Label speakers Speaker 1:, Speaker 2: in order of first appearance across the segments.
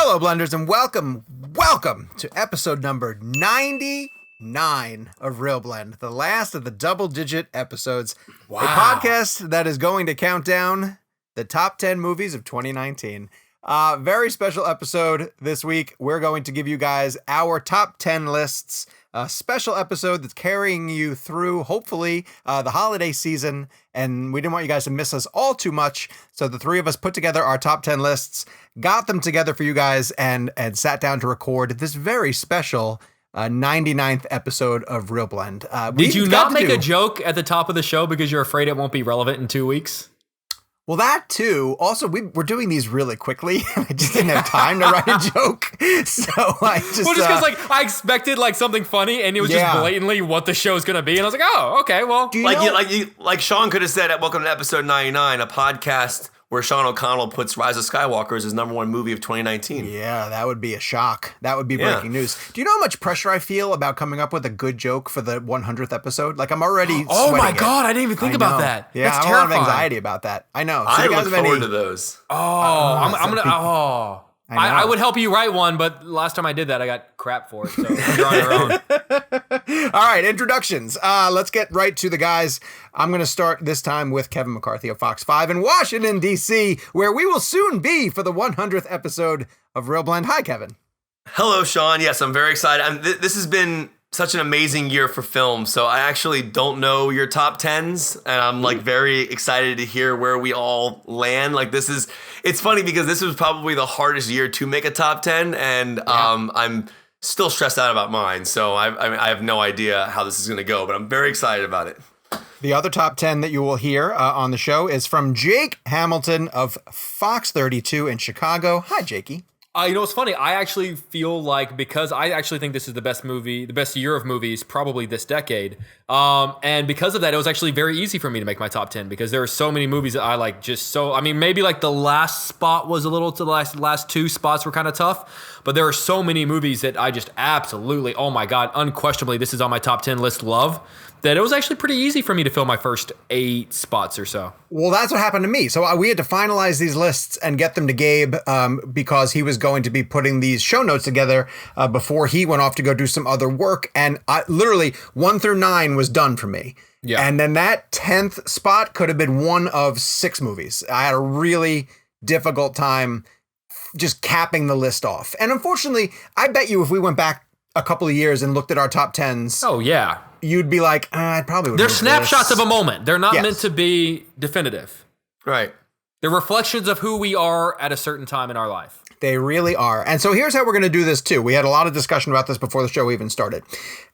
Speaker 1: Hello, Blenders, and welcome to episode number 99 of ReelBlend, the last of the double-digit episodes. Wow. A podcast that is going to count down the top 10 movies of 2019. Very special episode this week. We're going to give you guys our top 10 lists. A special episode that's carrying you through, hopefully, the holiday season. And we didn't want you guys to miss us all too much. So the three of us put together our top 10 lists, got them together for you guys, and sat down to record this very special 99th episode of ReelBlend.
Speaker 2: Did you not make a joke at the top of the show because you're afraid it won't be relevant in 2 weeks?
Speaker 1: Well, that too. Also, we're doing these really quickly. I just didn't have time to write a joke. So I just...
Speaker 2: Well, just because I expected something funny and it was just blatantly what the show's going to be. And I was like, oh, okay, well.
Speaker 3: Like Sean could have said at Welcome to Episode 99, a podcast where Sean O'Connell puts Rise of Skywalker as his number one movie of 2019.
Speaker 1: Yeah, that would be a shock. That would be breaking news. Do you know how much pressure I feel about coming up with a good joke for the 100th episode? Like, I'm already
Speaker 2: Oh my God, I didn't even think about that.
Speaker 1: Yeah,
Speaker 2: that's
Speaker 1: I have
Speaker 2: terrifying.
Speaker 1: a lot of anxiety about that. I know. So
Speaker 3: I look forward to those.
Speaker 2: I would help you write one, but last time I did that, I got crap for it. So you're on your own.
Speaker 1: All right, introductions. Let's get right to the guys. I'm going to start this time with Kevin McCarthy of Fox 5 in Washington, D.C., where we will soon be for the 100th episode of ReelBlend. Hi, Kevin.
Speaker 3: Hello, Sean. Yes, I'm very excited. This has been such an amazing year for film, so I actually don't know your top 10s, and I'm very excited to hear where we all land. It's funny because this was probably the hardest year to make a top 10, and I'm still stressed out about mine, so I have no idea how this is going to go, but I'm very excited about it.
Speaker 1: The other top 10 that you will hear on the show is from Jake Hamilton of Fox 32 in Chicago. Hi, Jakey.
Speaker 2: You know what's funny? I actually feel like, because I actually think this is the best year of movies, probably this decade. And because of that, it was actually very easy for me to make my top 10 because there are so many movies that I like maybe the last spot was a little to the last two spots were kind of tough, but there are so many movies that I just absolutely, oh my God, unquestionably, this is on my top 10 list, love. That it was actually pretty easy for me to fill my first 8 spots or so.
Speaker 1: Well, that's what happened to me. So we had to finalize these lists and get them to Gabe because he was going to be putting these show notes together before he went off to go do some other work. And literally 1 through 9 was done for me. Yeah. And then that 10th spot could have been one of 6 movies. I had a really difficult time just capping the list off. And unfortunately, I bet you if we went back a couple of years and looked at our top 10s.
Speaker 2: Oh, yeah.
Speaker 1: You'd be like, I probably would.
Speaker 2: They're snapshots of a moment. They're not meant to be definitive.
Speaker 3: Right.
Speaker 2: They're reflections of who we are at a certain time in our life.
Speaker 1: They really are. And so here's how we're going to do this too. We had a lot of discussion about this before the show even started.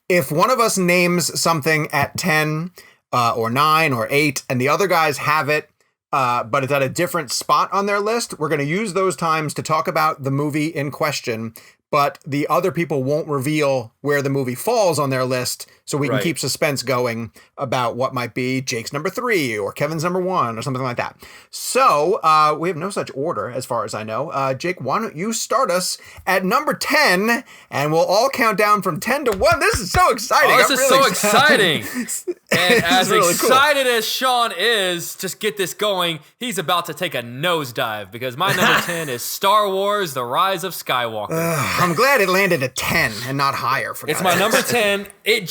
Speaker 1: If one of us names something at 10 or 9 or 8 and the other guys have it, but it's at a different spot on their list, we're going to use those times to talk about the movie in question. But the other people won't reveal where the movie falls on their list, so we can keep suspense going about what might be Jake's number 3 or Kevin's number 1 or something like that. So we have no such order as far as I know. Jake, why don't you start us at number 10, and we'll all count down from 10 to 1. This is so exciting.
Speaker 2: Oh, this is really so exciting. And as
Speaker 1: really
Speaker 2: excited as Sean is, just get this going, he's about to take a nosedive because my number 10 is Star Wars: The Rise of Skywalker.
Speaker 1: I'm glad it landed at 10 and not higher.
Speaker 2: It's my number 10. It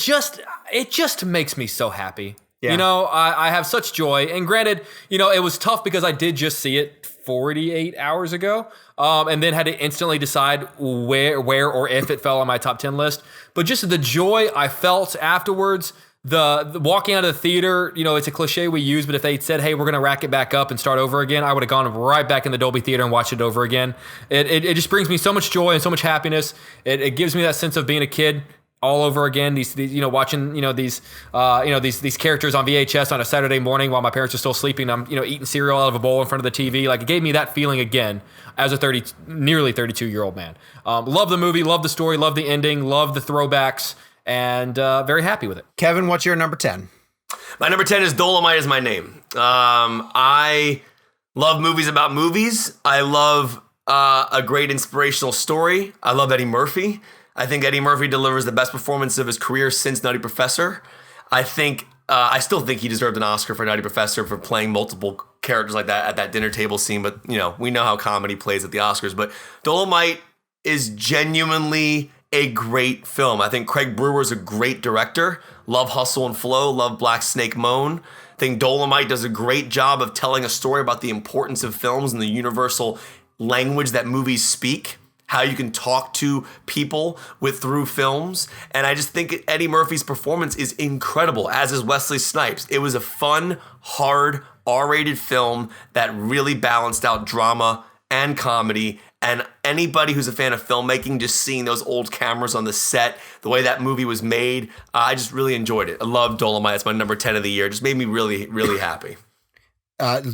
Speaker 2: just makes me so happy. Yeah. You know, I have such joy. And granted, you know, it was tough because I did just see it 48 hours ago, and then had to instantly decide where or if it fell on my top 10 list. But just the joy I felt afterwards, the walking out of the theater, you know, it's a cliche we use, but if they said, hey, we're going to rack it back up and start over again, I would have gone right back in the Dolby Theater and watched it over again. It just brings me so much joy and so much happiness. It gives me that sense of being a kid all over again. These you know, watching, these characters on VHS on a Saturday morning while my parents are still sleeping. I'm, eating cereal out of a bowl in front of the TV. Like, it gave me that feeling again as a nearly 32-year-old man. Love the movie, love the story, love the ending, love the throwbacks, and very happy with it.
Speaker 1: Kevin, what's your number 10?
Speaker 3: My number 10 is Dolomite Is My Name. I love movies about movies. I love a great inspirational story. I love Eddie Murphy. I think Eddie Murphy delivers the best performance of his career since Nutty Professor. I still think he deserved an Oscar for Nutty Professor for playing multiple characters like that at that dinner table scene. But, we know how comedy plays at the Oscars. But Dolomite is genuinely a great film. I think Craig Brewer is a great director. Love Hustle and Flow, love Black Snake Moan. I think Dolomite does a great job of telling a story about the importance of films and the universal language that movies speak, how you can talk to people through films. And I just think Eddie Murphy's performance is incredible, as is Wesley Snipes. It was a fun, hard, R-rated film that really balanced out drama and comedy. And anybody who's a fan of filmmaking, just seeing those old cameras on the set, the way that movie was made, I just really enjoyed it. I love Dolomite. It's my number 10 of the year. It just made me really, really happy.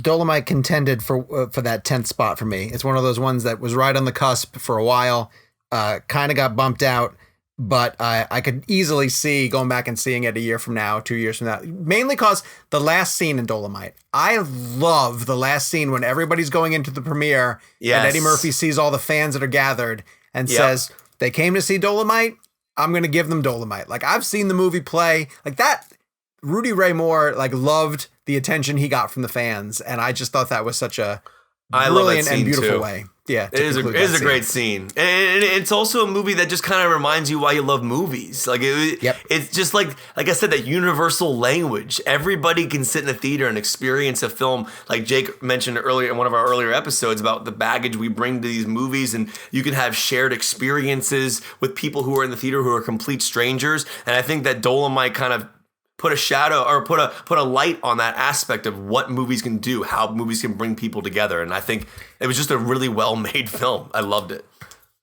Speaker 1: Dolomite contended for that 10th spot for me. It's one of those ones that was right on the cusp for a while, kind of got bumped out, but I could easily see going back and seeing it a year from now, 2 years from now, mainly because the last scene in Dolomite. I love the last scene when everybody's going into the premiere and Eddie Murphy sees all the fans that are gathered and says, they came to see Dolomite, I'm going to give them Dolomite. Like, I've seen the movie play like that. Rudy Ray Moore loved the attention he got from the fans, and I just thought that was such a brilliant and beautiful way. Yeah,
Speaker 3: it is a great scene, and it's also a movie that just kind of reminds you why you love movies. It's just like I said, that universal language. Everybody can sit in a theater and experience a film. Like Jake mentioned earlier in one of our earlier episodes about the baggage we bring to these movies, and you can have shared experiences with people who are in the theater who are complete strangers. And I think that Dolomite kind of put a shadow or put a light on that aspect of what movies can do, how movies can bring people together. And I think it was just a really well-made film. I loved it.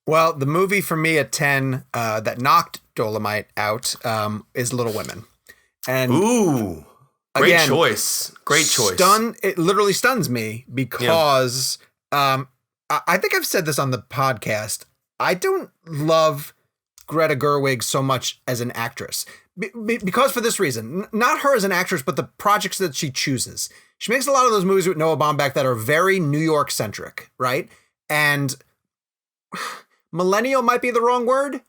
Speaker 1: Well, the movie for me at 10 that knocked Dolomite out is Little Women. And
Speaker 3: ooh, great choice.
Speaker 1: It literally stuns me because I think I've said this on the podcast. I don't love Greta Gerwig so much as an actress. Because for this reason, not her as an actress, but the projects that she chooses. She makes a lot of those movies with Noah Baumbach that are very New York centric, right? And millennial might be the wrong word.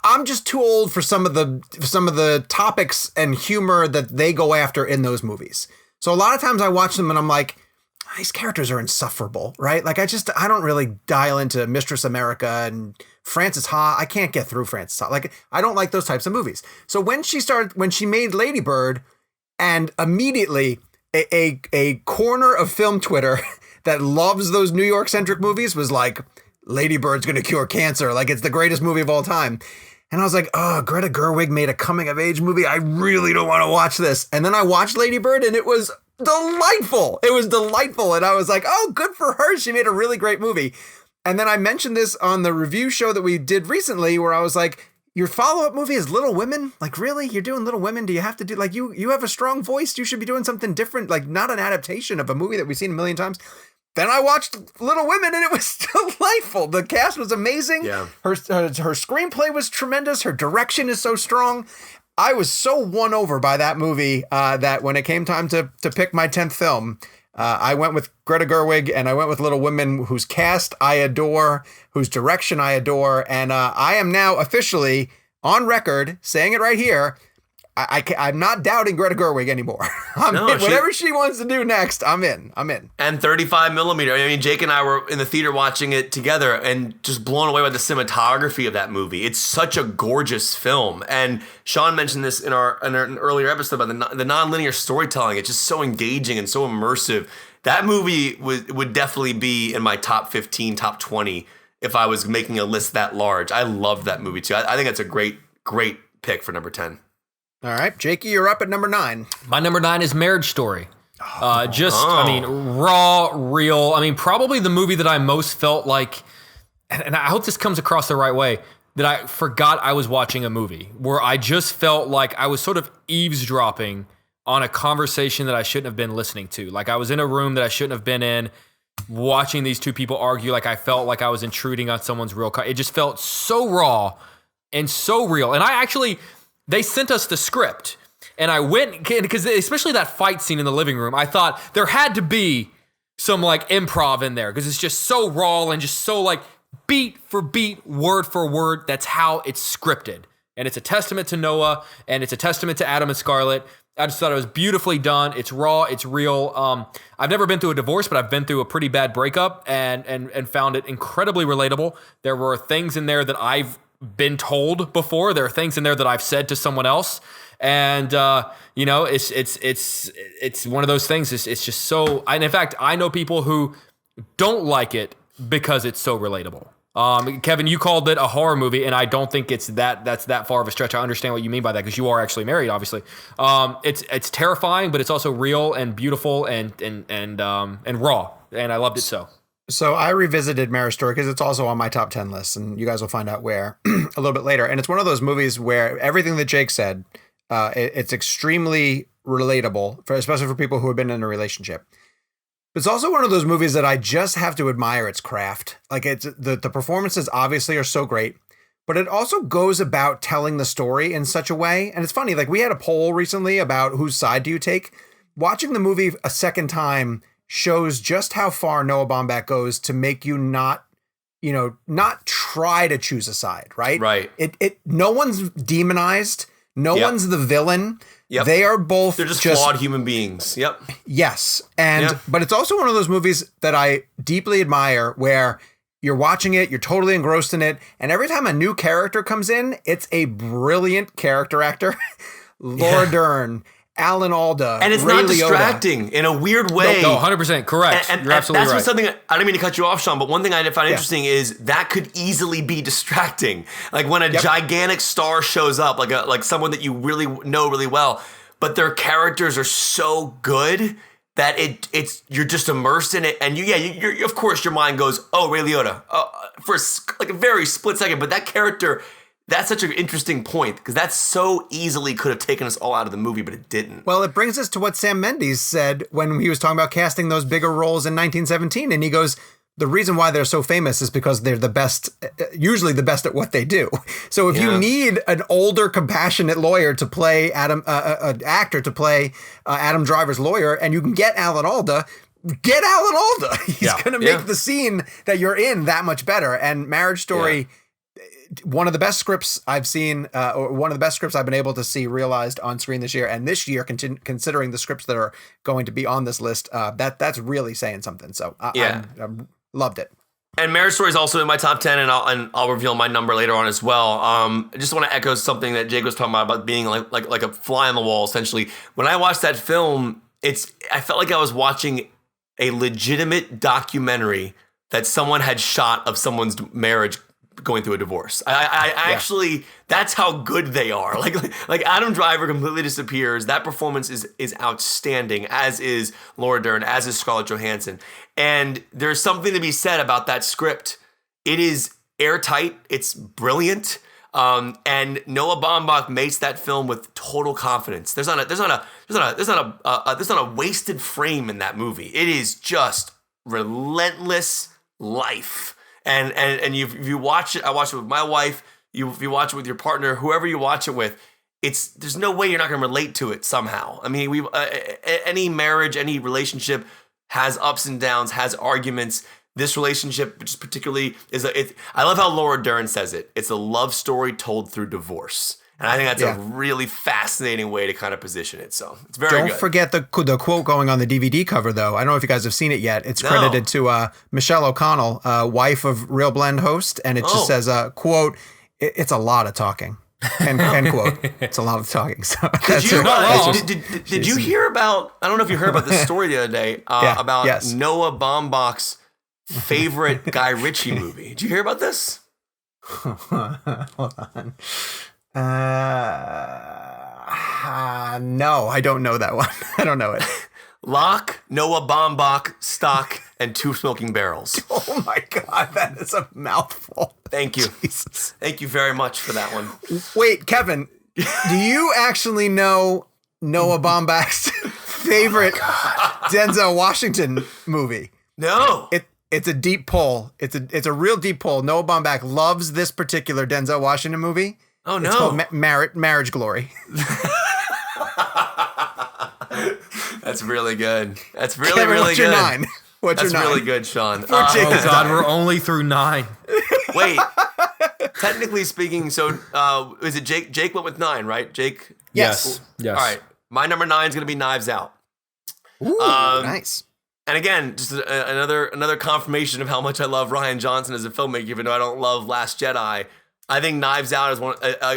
Speaker 1: I'm just too old for some of the topics and humor that they go after in those movies. So a lot of times I watch them and I'm like, these characters are insufferable, right? Like I don't really dial into Mistress America and Frances Ha. I can't get through Frances Ha. Like, I don't like those types of movies. So when she made Lady Bird, and immediately a corner of film Twitter that loves those New York centric movies was like, Lady Bird's going to cure cancer. Like, it's the greatest movie of all time. And I was like, oh, Greta Gerwig made a coming of age movie. I really don't want to watch this. And then I watched Lady Bird and it was delightful. It was delightful. And I was like, oh, good for her. She made a really great movie. And then I mentioned this on the review show that we did recently where I was like, your follow-up movie is Little Women? Like, really? You're doing Little Women? Do you have to do, like, you have a strong voice. You should be doing something different, like not an adaptation of a movie that we've seen a million times. Then I watched Little Women and it was delightful. The cast was amazing. Yeah. Her screenplay was tremendous. Her direction is so strong. I was so won over by that movie that when it came time to pick my 10th film, I went with Greta Gerwig and I went with Little Women, whose cast I adore, whose direction I adore. And I am now officially on record saying it right here. I'm not doubting Greta Gerwig anymore. Whatever she wants to do next, I'm in.
Speaker 3: And 35 millimeter. I mean, Jake and I were in the theater watching it together and just blown away by the cinematography of that movie. It's such a gorgeous film. And Sean mentioned this in an earlier episode about the nonlinear storytelling. It's just so engaging and so immersive. That movie would definitely be in my top 15, top 20 if I was making a list that large. I loved that movie too. I think that's a great pick for number 10.
Speaker 1: All right, Jakey, you're up at number 9.
Speaker 2: My number 9 is Marriage Story. I mean, raw, real. I mean, probably the movie that I most felt like, and I hope this comes across the right way, that I forgot I was watching a movie, where I just felt like I was sort of eavesdropping on a conversation that I shouldn't have been listening to. Like I was in a room that I shouldn't have been in, watching these two people argue. Like I felt like I was intruding on someone's real. It just felt so raw and so real. And they sent us the script, and I went, because especially that fight scene in the living room, I thought there had to be some like improv in there, because it's just so raw and just so like beat for beat, word for word. That's how it's scripted. And it's a testament to Noah, and it's a testament to Adam and Scarlett. I just thought it was beautifully done. It's raw. It's real. I've never been through a divorce, but I've been through a pretty bad breakup and found it incredibly relatable. There were things in there that I've been told before. There are things in there that I've said to someone else. And, it's one of those things. It's just so, and in fact, I know people who don't like it because it's so relatable. Kevin, you called it a horror movie, and I don't think that's that far of a stretch. I understand what you mean by that because you are actually married, obviously. It's terrifying, but it's also real and beautiful and raw, and I loved it so.
Speaker 1: So I revisited Marriage Story because it's also on my top 10 list, and you guys will find out where a little bit later. And it's one of those movies where everything that Jake said, it's extremely relatable, especially for people who have been in a relationship. It's also one of those movies that I just have to admire its craft. Like it's the performances obviously are so great, but it also goes about telling the story in such a way. And it's funny, like we had a poll recently about whose side do you take. Watching the movie a second time shows just how far Noah Baumbach goes to make you not try to choose a side, right?
Speaker 3: Right.
Speaker 1: No one's demonized. No one's the villain.
Speaker 3: Yep.
Speaker 1: They're
Speaker 3: just flawed human beings. Yep.
Speaker 1: Yes. But it's also one of those movies that I deeply admire where you're watching it, you're totally engrossed in it. And every time a new character comes in, it's a brilliant character actor. Laura Dern, Alan Alda,
Speaker 3: and it's
Speaker 1: Ray
Speaker 3: not
Speaker 1: Liotta.
Speaker 3: Distracting in a weird way.
Speaker 2: No, 100% correct.
Speaker 3: And
Speaker 2: You're absolutely right.
Speaker 3: Something I don't mean to cut you off, Sean, but one thing I find interesting is that could easily be distracting. Like when a gigantic star shows up, like someone that you really know really well, but their characters are so good that it's you're just immersed in it, and you're of course your mind goes, oh, Ray Liotta, for a very split second, but that character. That's such an interesting point because that so easily could have taken us all out of the movie, but it didn't.
Speaker 1: Well, it brings us to what Sam Mendes said when he was talking about casting those bigger roles in 1917. And he goes, the reason why they're so famous is because they're the best, usually the best at what they do. So if you need an older, compassionate lawyer to play an actor to play Adam Driver's lawyer, and you can get Alan Alda, get Alan Alda. He's going to make the scene that you're in that much better. And Marriage Story... one of the best scripts I've seen, or one of the best scripts I've been able to see realized on screen this year. And this year, considering the scripts that are going to be on this list, that's really saying something. So I loved it.
Speaker 3: And Marriage Story is also in my top 10, and I'll reveal my number later on as well. I just want to echo something that Jake was talking about being like a fly on the wall, essentially. When I watched that film, I felt like I was watching a legitimate documentary that someone had shot of someone's marriage going through a divorce. I actually, that's how good they are. Like Adam Driver completely disappears. That performance is outstanding, as is Laura Dern, as is Scarlett Johansson. And there's something to be said about that script. It is airtight. It's brilliant. And Noah Baumbach makes that film with total confidence. There's not a wasted frame in that movie. It is just relentless life. And if you watch it, I watch it with my wife. If you watch it with your partner, whoever you watch it with, there's no way you're not going to relate to it somehow. I mean, any marriage, any relationship has ups and downs, has arguments. This relationship, just particularly, I love how Laura Dern says it. It's a love story told through divorce. And I think that's a really fascinating way to kind of position it. So it's very good.
Speaker 1: Don't forget the quote going on the DVD cover, though. I don't know if you guys have seen it yet. It's credited to Michelle O'Connell, wife of ReelBlend host. And it just says, quote, it's a lot of talking. End quote. It's a lot of talking. So
Speaker 3: did you hear about, I don't know if you heard about this story the other day, about Noah Baumbach's favorite Guy Ritchie movie. Did you hear about this?
Speaker 1: Hold on. No, I don't know that one. I don't know it.
Speaker 3: Locke, Noah Baumbach, Stock, and Two Smoking Barrels.
Speaker 1: Oh my God, that is a mouthful.
Speaker 3: Thank you.
Speaker 1: Jesus.
Speaker 3: Thank you very much for that one.
Speaker 1: Wait, Kevin, do you actually know Noah Baumbach's favorite Denzel Washington movie?
Speaker 3: No.
Speaker 1: It's a deep pull. It's a real deep pull. Noah Baumbach loves this particular Denzel Washington movie.
Speaker 3: Oh, no.
Speaker 1: It's called Marriage Glory.
Speaker 3: That's really good. That's really,
Speaker 1: Kevin,
Speaker 3: really
Speaker 1: what's
Speaker 3: good.
Speaker 1: Your 9? What's
Speaker 3: That's
Speaker 1: your 9?
Speaker 3: really good, Sean.
Speaker 2: Oh, God, we're only through 9.
Speaker 3: Wait. Technically speaking, so is it Jake? Jake went with 9, right? Jake?
Speaker 1: Yes.
Speaker 3: All right. My number 9 is going to be Knives Out.
Speaker 1: Ooh, nice.
Speaker 3: And again, just another confirmation of how much I love Rian Johnson as a filmmaker, even though I don't love Last Jedi. I think Knives Out is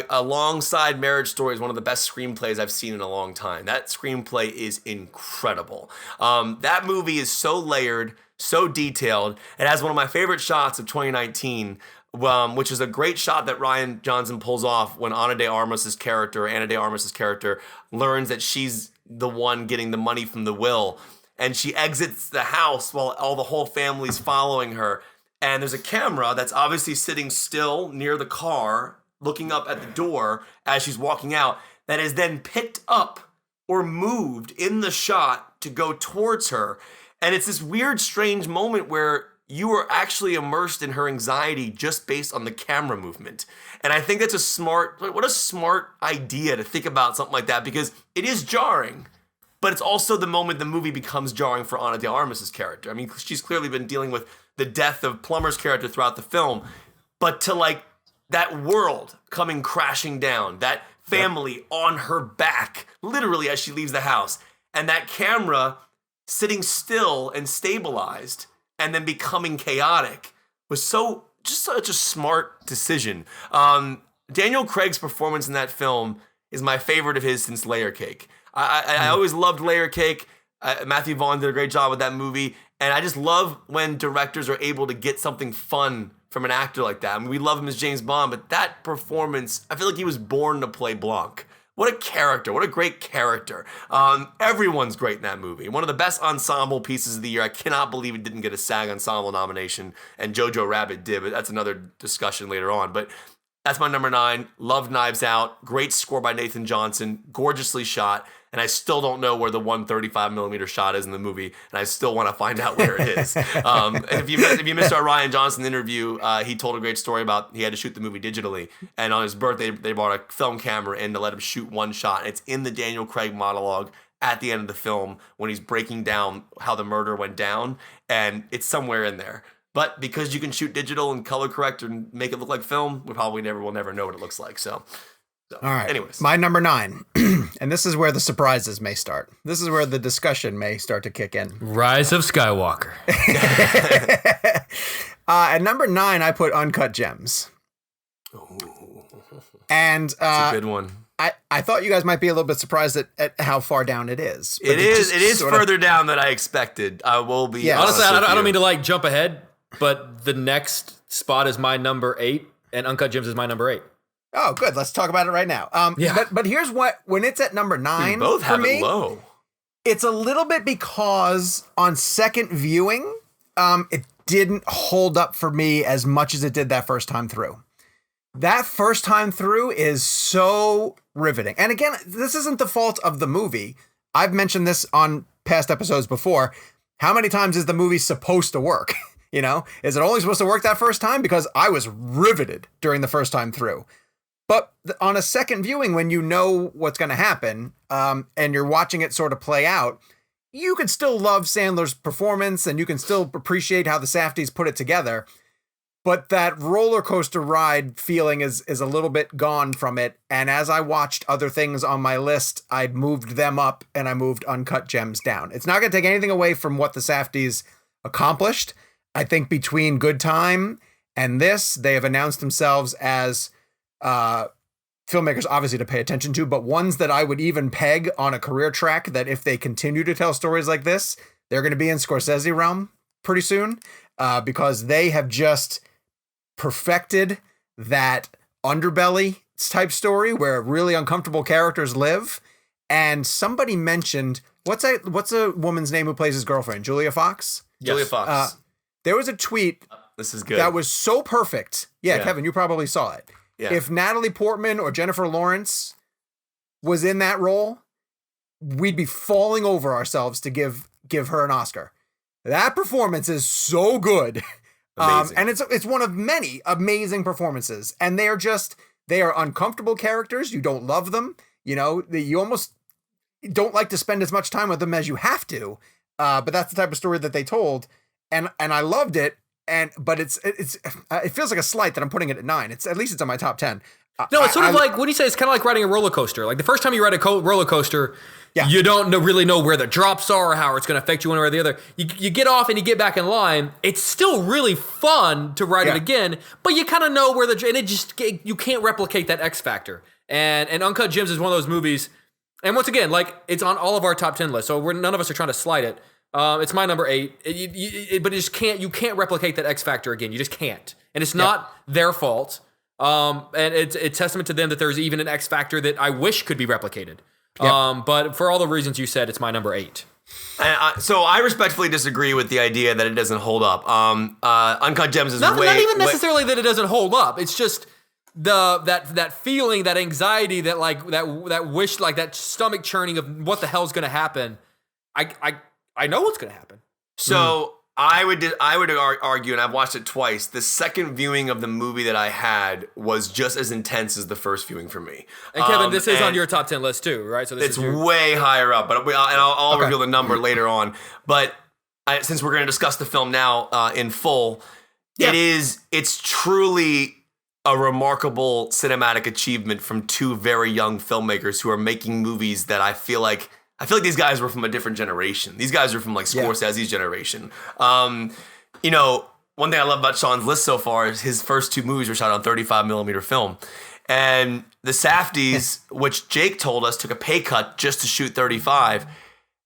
Speaker 3: alongside Marriage Story, is one of the best screenplays I've seen in a long time. That screenplay is incredible. That movie is so layered, so detailed. It has one of my favorite shots of 2019, which is a great shot that Rian Johnson pulls off when Ana de Armas's character learns that she's the one getting the money from the will. And she exits the house while the whole family's following her. And there's a camera that's obviously sitting still near the car, looking up at the door as she's walking out, that is then picked up or moved in the shot to go towards her. And it's this weird, strange moment where you are actually immersed in her anxiety just based on the camera movement. And I think that's what a smart idea to think about something like that, because it is jarring. But it's also the moment the movie becomes jarring for Ana de Armas's character. I mean, she's clearly been dealing with the death of Plummer's character throughout the film. But to like that world coming crashing down, that family on her back, literally as she leaves the house, and that camera sitting still and stabilized and then becoming chaotic was just such a smart decision. Daniel Craig's performance in that film is my favorite of his since Layer Cake. I always loved Layer Cake. Matthew Vaughn did a great job with that movie. And I just love when directors are able to get something fun from an actor like that. I mean, we love him as James Bond, but that performance, I feel like he was born to play Blanc. What a character. What a great character. Everyone's great in that movie. One of the best ensemble pieces of the year. I cannot believe it didn't get a SAG Ensemble nomination, and Jojo Rabbit did, but that's another discussion later on. But that's my number 9. Love Knives Out. Great score by Nathan Johnson. Gorgeously shot. And I still don't know where the 135mm shot is in the movie, and I still want to find out where it is. And if you missed our Rian Johnson interview, he told a great story about he had to shoot the movie digitally, and on his birthday they brought a film camera in to let him shoot one shot. It's in the Daniel Craig monologue at the end of the film when he's breaking down how the murder went down, and it's somewhere in there. But because you can shoot digital and color correct and make it look like film, we probably will never know what it looks like. So
Speaker 1: all right.
Speaker 3: Anyways,
Speaker 1: my number 9, and this is where the surprises may start. This is where the discussion may start to kick in.
Speaker 2: Rise of Skywalker.
Speaker 1: At number 9, I put Uncut Gems.
Speaker 3: Ooh.
Speaker 1: And
Speaker 3: that's a good one.
Speaker 1: I thought you guys might be a little bit surprised at how far down it is.
Speaker 3: It is further down than I expected. I will be.
Speaker 1: Yeah.
Speaker 2: Honestly, I don't mean to like jump ahead, but the next spot is my number 8, and Uncut Gems is my number 8.
Speaker 1: Oh, good. Let's talk about it right now. But here's when it's at number 9,
Speaker 3: both
Speaker 1: for
Speaker 3: have
Speaker 1: me,
Speaker 3: it low.
Speaker 1: It's a little bit because on second viewing, it didn't hold up for me as much as it did that first time through. That first time through is so riveting. And again, this isn't the fault of the movie. I've mentioned this on past episodes before. How many times is the movie supposed to work? You know, is it only supposed to work that first time? Because I was riveted during the first time through. But on a second viewing, when you know what's going to happen, and you're watching it sort of play out, you can still love Sandler's performance and you can still appreciate how the Safdies put it together. But that roller coaster ride feeling is a little bit gone from it. And as I watched other things on my list, I moved them up and I moved Uncut Gems down. It's not going to take anything away from what the Safdies accomplished. I think between Good Time and this, they have announced themselves as filmmakers obviously to pay attention to, but ones that I would even peg on a career track that if they continue to tell stories like this, they're going to be in Scorsese realm pretty soon, because they have just perfected that underbelly type story where really uncomfortable characters live. And somebody mentioned, what's a woman's name who plays his girlfriend? Julia Fox?
Speaker 3: Yes. Julia Fox.
Speaker 1: There was a tweet
Speaker 3: this is good.
Speaker 1: that was so perfect. Yeah, Kevin, you probably saw it.
Speaker 3: Yeah.
Speaker 1: If Natalie Portman or Jennifer Lawrence was in that role, we'd be falling over ourselves to give her an Oscar. That performance is so good. And it's one of many amazing performances. And they are uncomfortable characters. You don't love them. You know, you almost don't like to spend as much time with them as you have to. But that's the type of story that they told. And I loved it. But it feels like a slight that I'm putting it at 9. At least it's on my top 10.
Speaker 2: No, it's sort of like, what do you say? It's kind of like riding a roller coaster. Like the first time you ride a roller coaster,
Speaker 1: Yeah.
Speaker 2: you don't really know where the drops are or how it's going to affect you one way or the other. You get off and you get back in line. It's still really fun to ride it again, but you kind of know where you can't replicate that X factor. And Uncut Gems is one of those movies. And once again, like it's on all of our top 10 lists, so none of us are trying to slide it. It's my number 8, but you can't replicate that X factor again. You just can't, and it's not their fault. And it's testament to them that there's even an X factor that I wish could be replicated. But for all the reasons you said, it's my number 8.
Speaker 3: So I respectfully disagree with the idea that it doesn't hold up. Uncut Gems is
Speaker 2: not even necessarily that it doesn't hold up. It's just that feeling, that anxiety, that wish, like that stomach churning of what the hell's going to happen. I know what's going to happen.
Speaker 3: So I would argue, and I've watched it twice, the second viewing of the movie that I had was just as intense as the first viewing for me.
Speaker 2: And Kevin, this is on your top 10 list too, right? So
Speaker 3: it's way higher up, but I'll reveal the number later on. But since we're going to discuss the film now in full, it's truly a remarkable cinematic achievement from two very young filmmakers who are making movies that I feel like these guys were from a different generation. These guys are from like Scorsese's generation. One thing I love about Sean's list so far is his first 2 movies were shot on 35 millimeter film. And the Safdies, which Jake told us took a pay cut just to shoot 35.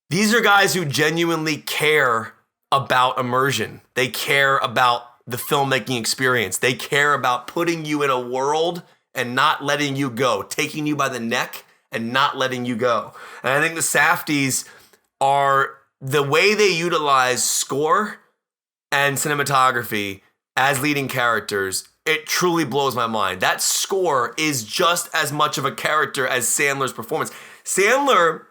Speaker 3: These are guys who genuinely care about immersion. They care about the filmmaking experience. They care about putting you in a world and not letting you go, taking you by the neck and not letting you go. And I think the Safdies are the way they utilize score and cinematography as leading characters. It truly blows my mind. That score is just as much of a character as Sandler's performance. Sandler,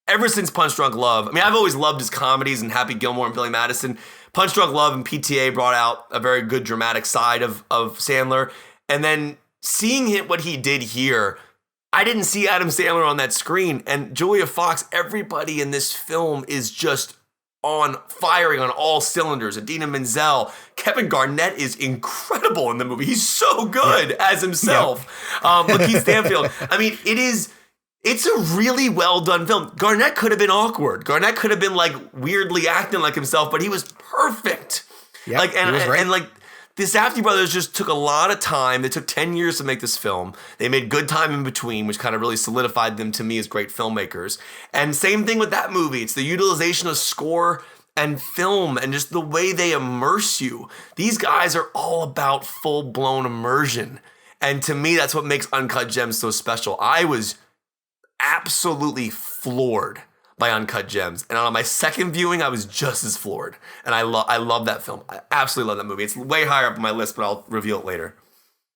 Speaker 3: ever since Punch Drunk Love, I mean, I've always loved his comedies and Happy Gilmore and Billy Madison. Punch Drunk Love and PTA brought out a very good dramatic side of Sandler. And then seeing what he did here, I didn't see Adam Sandler on that screen. And Julia Fox, everybody in this film is just firing on all cylinders. Idina Menzel, Kevin Garnett is incredible in the movie. He's so good as himself. Lakeith Stanfield. I mean, it's a really well done film. Garnett could have been awkward. Garnett could have been like weirdly acting like himself, but he was perfect.
Speaker 1: Yep,
Speaker 3: And like the Safdie brothers just took a lot of time. They took 10 years to make this film. They made good time in between, which kind of really solidified them to me as great filmmakers. And same thing with that movie. It's the utilization of score and film and just the way they immerse you. These guys are all about full-blown immersion. And to me, that's what makes Uncut Gems so special. I was absolutely floored by Uncut Gems. And on my second viewing, I was just as floored. And I love that film. I absolutely love that movie. It's way higher up on my list, but I'll reveal it later.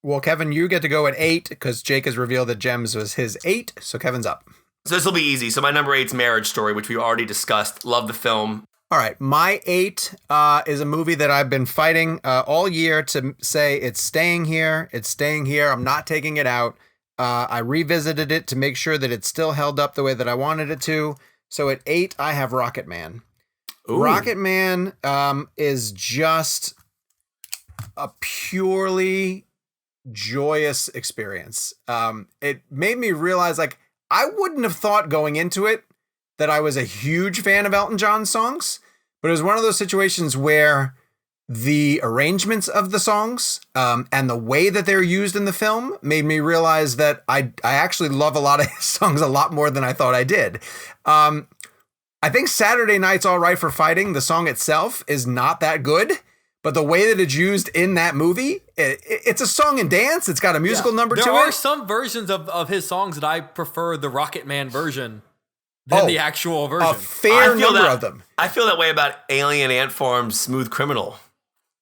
Speaker 1: Well, Kevin, you get to go at 8 because Jake has revealed that Gems was his 8. So Kevin's up.
Speaker 3: So this will be easy. So my number 8's Marriage Story, which we already discussed. Love the film.
Speaker 1: All right. My 8 is a movie that I've been fighting all year to say it's staying here. It's staying here. I'm not taking it out. I revisited it to make sure that it still held up the way that I wanted it to. So at 8, I have Rocket Man. Ooh. Rocket Man is just a purely joyous experience. It made me realize, like, I wouldn't have thought going into it that I was a huge fan of Elton John's songs, but it was one of those situations where the arrangements of the songs and the way that they're used in the film made me realize that I actually love a lot of his songs a lot more than I thought I did. I think Saturday Night's All Right for Fighting, the song itself, is not that good, but the way that it's used in that movie, it's a song and dance. It's got a musical number to it.
Speaker 2: There are some versions of his songs that I prefer the Rocket Man version than the actual version.
Speaker 1: A fair number of them.
Speaker 3: I feel that way about Alien Ant Farm's Smooth Criminal.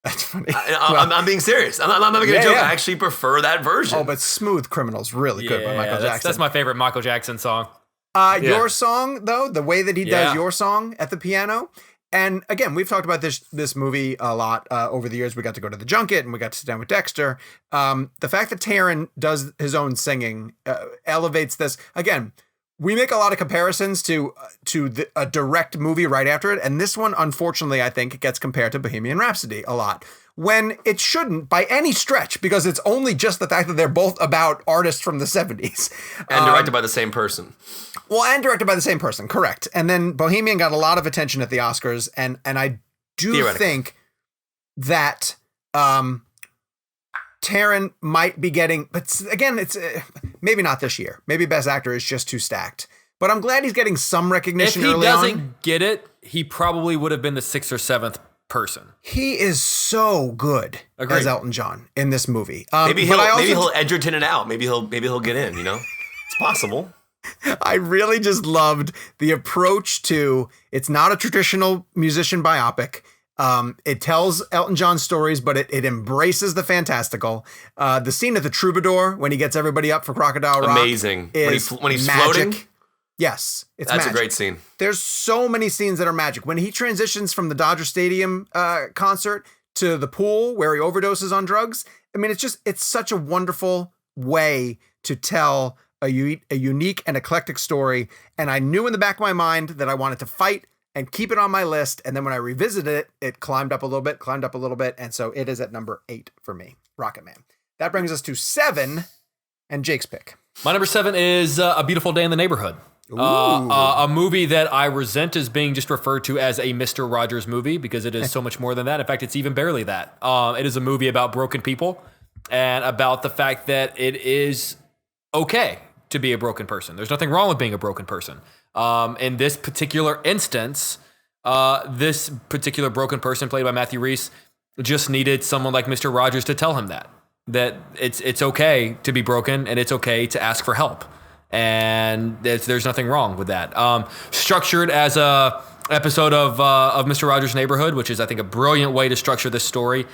Speaker 1: That's funny.
Speaker 3: I'm being serious. I'm not making a joke. I actually prefer that version.
Speaker 1: Oh, but Smooth Criminal's really good by Michael Jackson.
Speaker 2: That's my favorite Michael Jackson song.
Speaker 1: Your song, though, the way that he does your song at the piano. And again, we've talked about this movie a lot over the years. We got to go to the junket and we got to sit down with Dexter. The fact that Taron does his own singing elevates this. Again, we make a lot of comparisons to a direct movie right after it, and this one, unfortunately, I think gets compared to Bohemian Rhapsody a lot, when it shouldn't by any stretch, because it's only just the fact that they're both about artists from the 70s.
Speaker 3: And directed by the same person.
Speaker 1: Well, and directed by the same person, correct. And then Bohemian got a lot of attention at the Oscars, and I do think that Taron might be getting, but again, it's maybe not this year. Maybe Best Actor is just too stacked. But I'm glad he's getting some recognition early on. If he doesn't
Speaker 2: get it, he probably would have been the 6th or 7th person.
Speaker 1: He is so good as Elton John in this movie.
Speaker 3: Maybe he'll Edgerton it out. Maybe he'll get in. It's possible.
Speaker 1: I really just loved the approach to, it's not a traditional musician biopic. It tells Elton John stories, but it embraces the fantastical. The scene at the Troubadour when he gets everybody up for Crocodile Rock,
Speaker 3: amazing. When he's
Speaker 1: magic.
Speaker 3: Floating.
Speaker 1: Yes, it's
Speaker 3: That's
Speaker 1: magic.
Speaker 3: A great scene.
Speaker 1: There's so many scenes that are magic. When he transitions from the Dodger Stadium concert to the pool where he overdoses on drugs, I mean, it's such a wonderful way to tell a unique and eclectic story. And I knew in the back of my mind that I wanted to fight and keep it on my list. And then when I revisited it, it climbed up a little bit. And so it is at number 8 for me, Rocket Man. That brings us to 7 and Jake's pick.
Speaker 2: My number 7 is A Beautiful Day in the Neighborhood. A movie that I resent as being just referred to as a Mr. Rogers movie, because it is so much more than that. In fact, it's even barely that. It is a movie about broken people and about the fact that it is okay to be a broken person. There's nothing wrong with being a broken person. In this particular instance, this particular broken person played by Matthew Rhys just needed someone like Mr. Rogers to tell him that it's okay to be broken and it's okay to ask for help. And there's nothing wrong with that. Structured as a episode of Mr. Rogers' Neighborhood, which is, I think, a brilliant way to structure this story.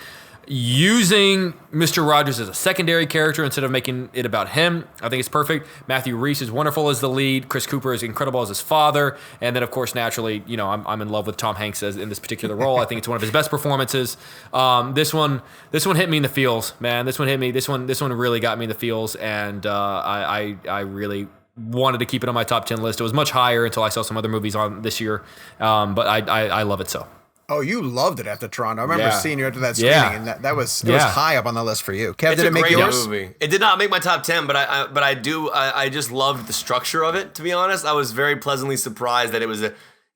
Speaker 2: Using Mr. Rogers as a secondary character instead of making it about him, I think it's perfect. Matthew Rhys is wonderful as the lead. Chris Cooper is incredible as his father. And then, of course, naturally, I'm in love with Tom Hanks in this particular role. I think it's one of his best performances. This one hit me in the feels, man. This one hit me. This one really got me in the feels, and I really wanted to keep it on my top 10 list. It was much higher until I saw some other movies on this year, but I love it so.
Speaker 1: Oh, you loved it after Toronto. I remember seeing you after that screening, and that was high up on the list for you. Kev, did it make yours?
Speaker 3: Movie. It did not make my top 10, but I just loved the structure of it. To be honest, I was very pleasantly surprised that it was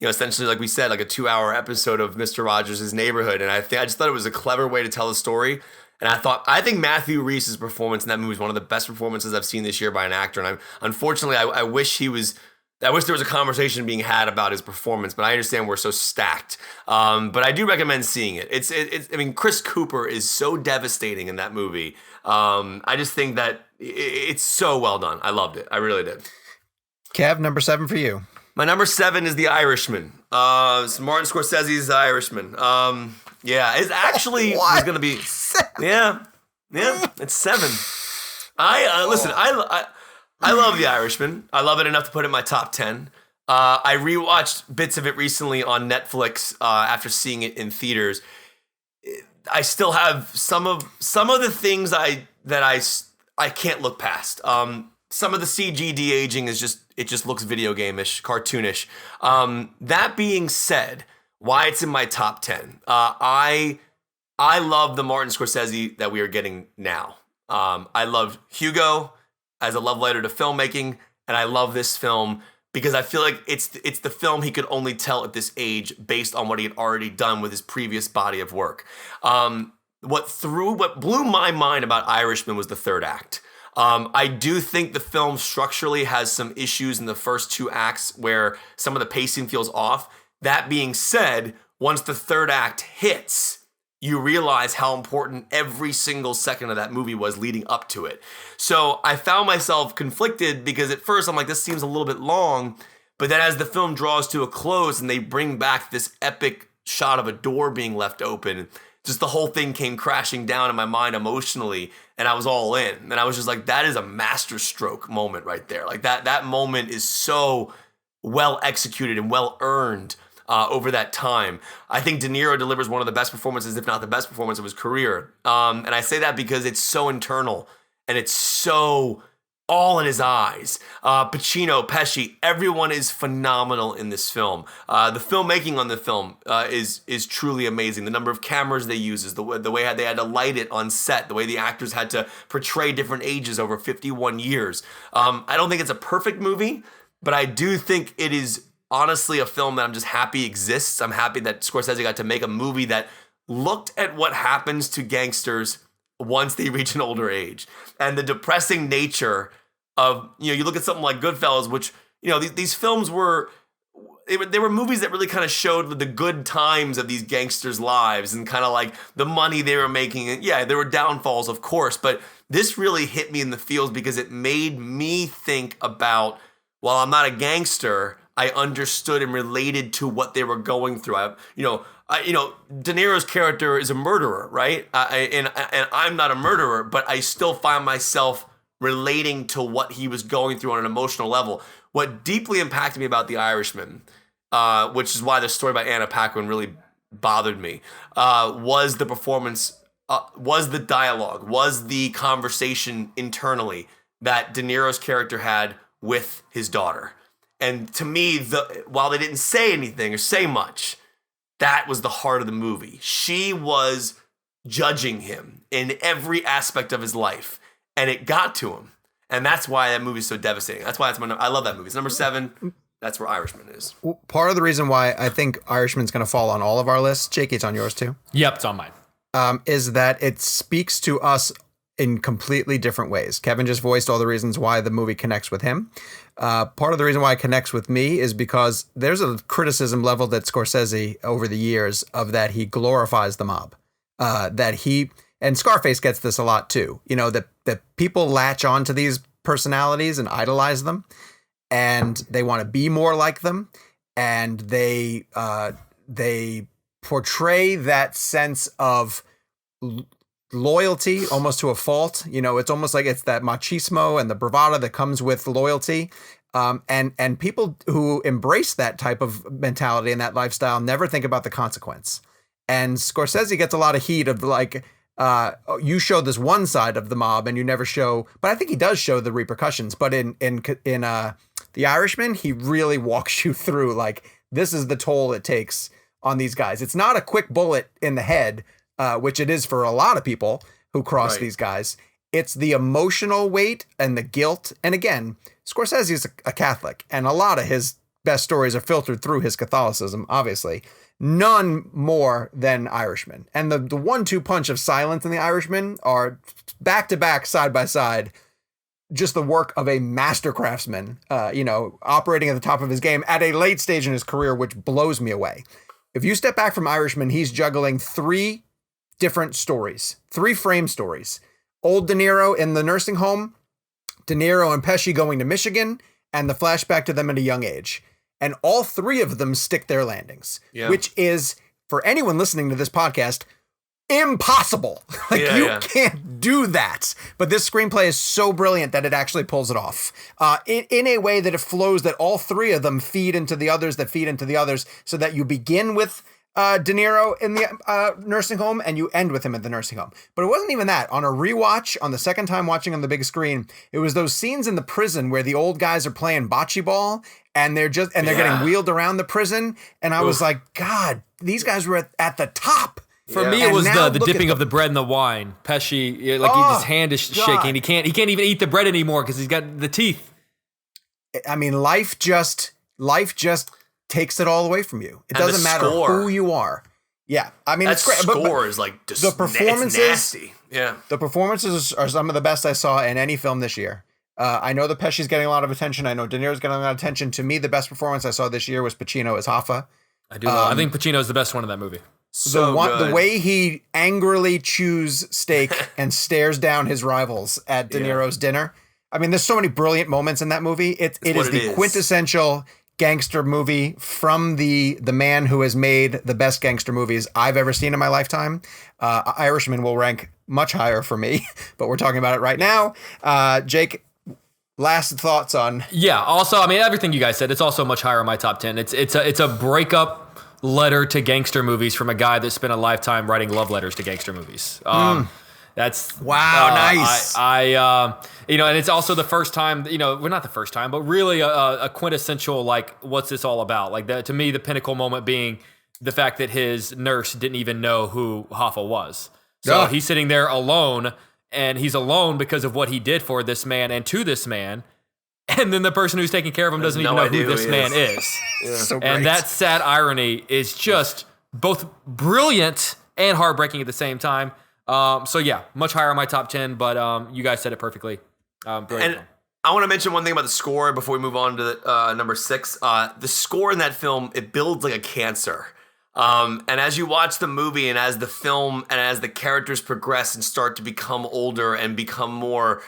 Speaker 3: essentially, like we said, like a 2-hour episode of Mr. Rogers' Neighborhood, and I just thought it was a clever way to tell the story. And I think Matthew Rhys' performance in that movie is one of the best performances I've seen this year by an actor. And unfortunately, I wish there was a conversation being had about his performance, but I understand we're so stacked. But I do recommend seeing it. I mean, Chris Cooper is so devastating in that movie. I just think that it's so well done. I loved it. I really did.
Speaker 1: Kev, number 7 for you.
Speaker 3: My number 7 is The Irishman. It's Martin Scorsese's The Irishman. It's actually was going to be
Speaker 1: 7.
Speaker 3: Yeah, it's 7. I love The Irishman. I love it enough to put it in my top 10. I rewatched bits of it recently on Netflix after seeing it in theaters. I still have some of the things I can't look past. Some of the CG de-aging is just looks video game-ish, cartoonish. That being said, why it's in my top 10. I love the Martin Scorsese that we are getting now. I love Hugo as a love letter to filmmaking, and I love this film because I feel like it's the film he could only tell at this age based on what he had already done with his previous body of work. What blew my mind about Irishman was the third act. I do think the film structurally has some issues in the first 2 acts where some of the pacing feels off. That being said, once the third act hits, you realize how important every single second of that movie was leading up to it. So I found myself conflicted because at first I'm like, this seems a little bit long. But then as the film draws to a close and they bring back this epic shot of a door being left open, just the whole thing came crashing down in my mind emotionally, and I was all in. And I was just like, that is a masterstroke moment right there. Like that moment is so well executed and well earned over that time. I think De Niro delivers one of the best performances, if not the best performance of his career. And I say that because it's so internal and it's so all in his eyes. Pacino, Pesci, everyone is phenomenal in this film. The filmmaking on the film is truly amazing. The number of cameras they use, the way they had to light it on set, the way the actors had to portray different ages over 51 years. I don't think it's a perfect movie, but I do think it is honestly a film that I'm just happy exists. I'm happy that Scorsese got to make a movie that looked at what happens to gangsters once they reach an older age, and the depressing nature of, you look at something like Goodfellas, which, these films they were movies that really kind of showed the good times of these gangsters' lives and kind of like the money they were making. And yeah, there were downfalls, of course, but this really hit me in the feels because it made me think about, while I'm not a gangster, I understood and related to what they were going through. De Niro's character is a murderer, right? And I'm not a murderer, but I still find myself relating to what he was going through on an emotional level. What deeply impacted me about The Irishman, which is why the story by Anna Paquin really bothered me, was the performance, was the dialogue, was the conversation internally that De Niro's character had with his daughter. And to me, while they didn't say anything or say much, that was the heart of the movie. She was judging him in every aspect of his life, and it got to him. And that's why that movie is so devastating. That's why I love that movie. It's number 7. That's where Irishman is.
Speaker 1: Part of the reason why I think Irishman's going to fall on all of our lists, Jake, it's on yours too?
Speaker 2: Yep, it's on mine.
Speaker 1: Is that it speaks to us in completely different ways. Kevin just voiced all the reasons why the movie connects with him. Part of the reason why it connects with me is because there's a criticism leveled at Scorsese over the years of that he glorifies the mob. And Scarface gets this a lot too. That people latch on to these personalities and idolize them, and they want to be more like them, and they portray that sense of loyalty almost to a fault. It's almost like it's that machismo and the bravado that comes with loyalty. And people who embrace that type of mentality and that lifestyle never think about the consequence. And Scorsese gets a lot of heat of like, you show this one side of the mob and you never show, but I think he does show the repercussions. But in The Irishman, he really walks you through like, this is the toll it takes on these guys. It's not a quick bullet in the head, which it is for a lot of people who cross these guys. It's the emotional weight and the guilt. And again, Scorsese is a Catholic, and a lot of his best stories are filtered through his Catholicism, obviously. None more than Irishman. And the 1-2 punch of silence in The Irishman are back to back, side by side, just the work of a master craftsman, operating at the top of his game at a late stage in his career, which blows me away. If you step back from Irishman, he's juggling 3 different stories, 3 frame stories. Old De Niro in the nursing home, De Niro and Pesci going to Michigan, and the flashback to them at a young age. And all 3 of them stick their landings, which is, for anyone listening to this podcast, impossible. You can't do that. But this screenplay is so brilliant that it actually pulls it off in a way that it flows, that all 3 of them feed into the others that feed into the others, so that you begin with De Niro in the nursing home and you end with him at the nursing home. But it wasn't even that. On a rewatch, on the second time watching on the big screen, it was those scenes in the prison where the old guys are playing bocce ball and they're getting wheeled around the prison. And I was like, God, these guys were at the top.
Speaker 2: For me, it was the dipping of the bread in the wine. Pesci, his hand is shaking. He can't even eat the bread anymore because he's got the teeth.
Speaker 1: I mean, life just takes it all away from you. It doesn't matter who you are. Yeah, I mean, it's great.
Speaker 3: Score is like just
Speaker 1: the performances.
Speaker 3: It's nasty. Yeah,
Speaker 1: the performances are some of the best I saw in any film this year. I know that Pesci's getting a lot of attention. I know De Niro's getting a lot of attention. To me, the best performance I saw this year was Pacino as Hoffa.
Speaker 2: I think Pacino is the best one in that movie.
Speaker 1: The way he angrily chews steak and stares down his rivals at De Niro's dinner. I mean, there's so many brilliant moments in that movie. It is the quintessential gangster movie from the man who has made the best gangster movies I've ever seen in my lifetime. Irishman will rank much higher for me, but we're talking about it right now. Jake, last thoughts on?
Speaker 2: Yeah. Also, I mean, everything you guys said, it's also much higher in my top 10. It's a breakup letter to gangster movies from a guy that spent a lifetime writing love letters to gangster movies. That's
Speaker 1: nice.
Speaker 2: And it's also the first time, well, not the first time, but really a quintessential, like, what's this all about? Like, to me, the pinnacle moment being the fact that his nurse didn't even know who Hoffa was. So he's sitting there alone, and he's alone because of what he did for this man and to this man. And then the person who's taking care of him doesn't even know who this man is.
Speaker 1: So great.
Speaker 2: And that sad irony is just both brilliant and heartbreaking at the same time. So yeah, much higher on my top 10, but you guys said it perfectly. Brilliant.
Speaker 3: And I want to mention one thing about the score before we move on to number 6. The score in that film, it builds like a cancer. And as you watch the movie and as the film and as the characters progress and start to become older and become more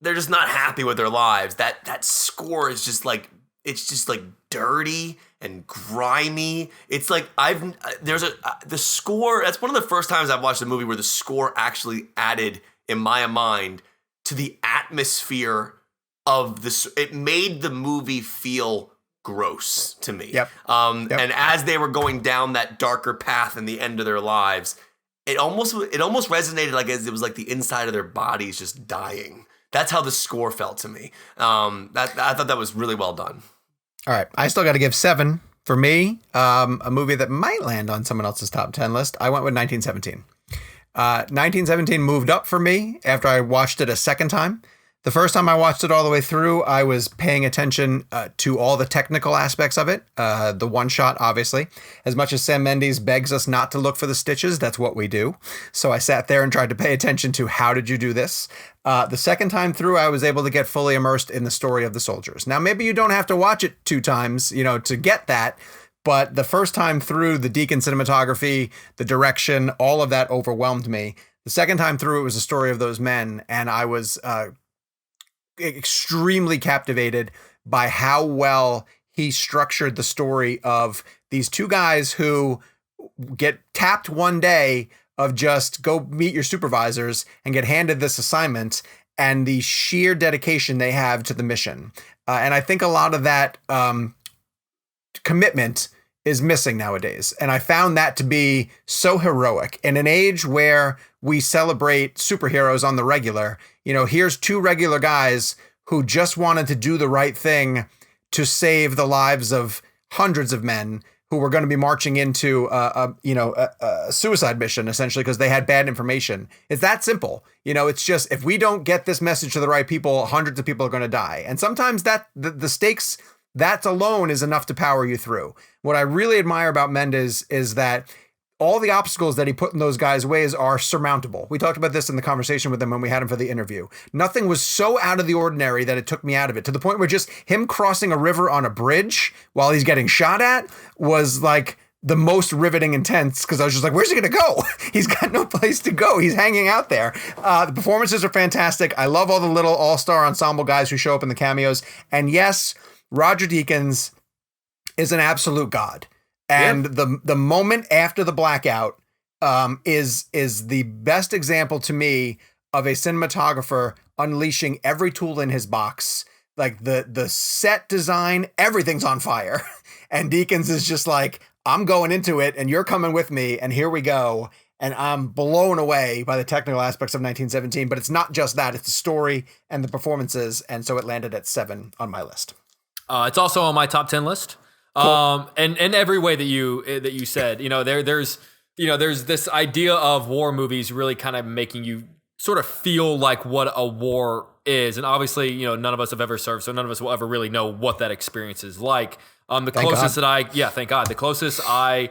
Speaker 3: they're just not happy with their lives. That score is just like, it's just like dirty and grimy. It's like the score. That's one of the first times I've watched a movie where the score actually added, in my mind, to the atmosphere of this. It made the movie feel gross to me.
Speaker 1: Yep.
Speaker 3: And as they were going down that darker path in the end of their lives, it almost resonated like as it was like the inside of their bodies just dying. That's how the score felt to me. I thought that was really well done.
Speaker 1: All right. I still got to give 7 for me. A movie that might land on someone else's top 10 list. I went with 1917. 1917 moved up for me after I watched it a second time. The first time I watched it all the way through, I was paying attention to all the technical aspects of it. The one shot, obviously. As much as Sam Mendes begs us not to look for the stitches, that's what we do. So I sat there and tried to pay attention to how did you do this? The second time through, I was able to get fully immersed in the story of the soldiers. Now, maybe you don't have to watch it 2 times, to get that. But the first time through, the Deacon cinematography, the direction, all of that overwhelmed me. The second time through, it was the story of those men. And I was extremely captivated by how well he structured the story of these 2 guys who get tapped one day of just go meet your supervisors and get handed this assignment and the sheer dedication they have to the mission. And I think a lot of that commitment is missing nowadays. And I found that to be so heroic in an age where we celebrate superheroes on the regular. Here's 2 regular guys who just wanted to do the right thing to save the lives of hundreds of men who were going to be marching into a suicide mission, essentially, because they had bad information. It's that simple. It's just, if we don't get this message to the right people, hundreds of people are going to die. And sometimes that the stakes, that alone is enough to power you through. What I really admire about Mendes is that all the obstacles that he put in those guys' ways are surmountable. We talked about this in the conversation with him when we had him for the interview. Nothing was so out of the ordinary that it took me out of it, to the point where just him crossing a river on a bridge while he's getting shot at was like the most riveting intense, because I was just like, where's he going to go? He's got no place to go. He's hanging out there. The performances are fantastic. I love all the little all-star ensemble guys who show up in the cameos. And yes, Roger Deakins is an absolute god. And the moment after the blackout is the best example to me of a cinematographer unleashing every tool in his box. Like the set design, everything's on fire. And Deakins is just like, I'm going into it and you're coming with me and here we go. And I'm blown away by the technical aspects of 1917. But it's not just that, it's the story and the performances. And so it landed at 7 on my list.
Speaker 2: It's also on my top 10 list. Cool. And every way that you said, there's this idea of war movies really kind of making you sort of feel like what a war is. And obviously, none of us have ever served, so none of us will ever really know what that experience is like. The closest thank God, the closest I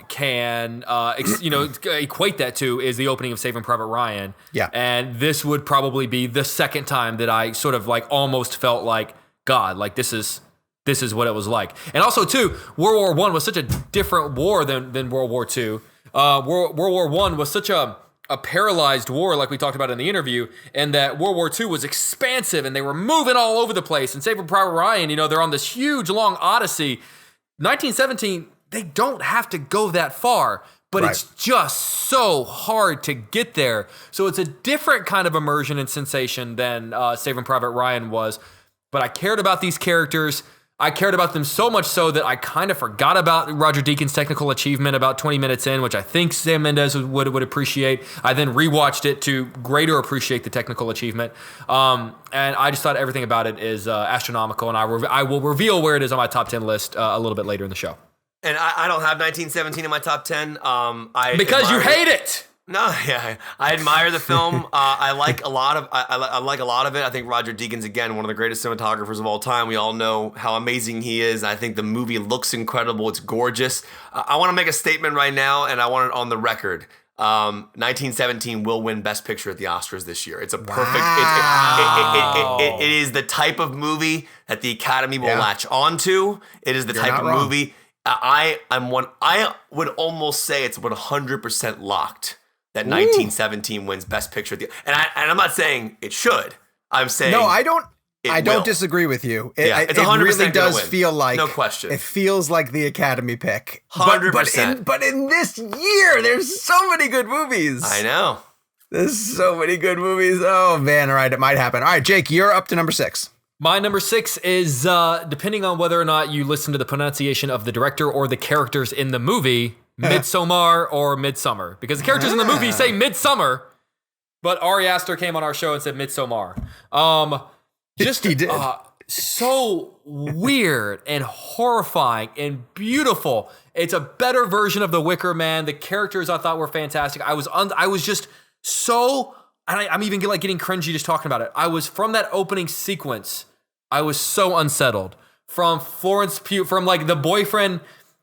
Speaker 2: can equate that to is the opening of Saving Private Ryan. Yeah. And this would probably be the second time that I sort of like almost felt like, God, like this is what it was like. And also, too, World War I was such a different war than World War II. World War I was such a paralyzed war, like we talked about in the interview, and that World War II was expansive, and they were moving all over the place. And Saving Private Ryan, they're on this huge, long odyssey. 1917, they don't have to go that far, but It's just so hard to get there. So it's a different kind of immersion and sensation than Saving Private Ryan was. But I cared about these characters. I cared about them so much so that I kind of forgot about Roger Deakins' technical achievement about 20 minutes in, which I think Sam Mendes would appreciate. I then rewatched it to greater appreciate the technical achievement. And I just thought everything about it is astronomical, and I will reveal where it is on my top 10 list a little bit later in the show.
Speaker 3: And I don't have 1917 in my top 10.
Speaker 2: Because you hate it!
Speaker 3: No, yeah, I admire the film. I like a lot of I like a lot of it. I think Roger Deakins, again, one of the greatest cinematographers of all time. We all know how amazing he is. I think the movie looks incredible. It's gorgeous. I want to make a statement right now, and I want it on the record. 1917 will win Best Picture at the Oscars this year. It's a perfect. It is the type of movie that the Academy will latch onto. It is the type of movie. I would almost say it's 100% locked. That 1917 wins Best Picture. And I'm not saying it should. I'm saying
Speaker 1: no, I don't disagree with you.
Speaker 3: It's 100%
Speaker 1: it really does
Speaker 3: win.
Speaker 1: feel like,
Speaker 3: no question.
Speaker 1: It feels like the Academy pick.
Speaker 3: 100%.
Speaker 1: But in this year, there's so many good movies.
Speaker 3: I know.
Speaker 1: There's so many good movies. Oh man, all right, it might happen. All right, Jake, you're up to number 6.
Speaker 2: My number 6 is, depending on whether or not you listen to the pronunciation of the director or the characters in the movie, Midsommar or Midsummer. Because the characters in the movie say Midsummer, but Ari Aster came on our show and said Midsommar. Just
Speaker 1: he did.
Speaker 2: So weird and horrifying and beautiful. It's a better version of The Wicker Man. The characters I thought were fantastic. I was just so... I'm even like getting cringy just talking about it. I was, from that opening sequence, I was so unsettled. From Florence Pugh, from like the boyfriend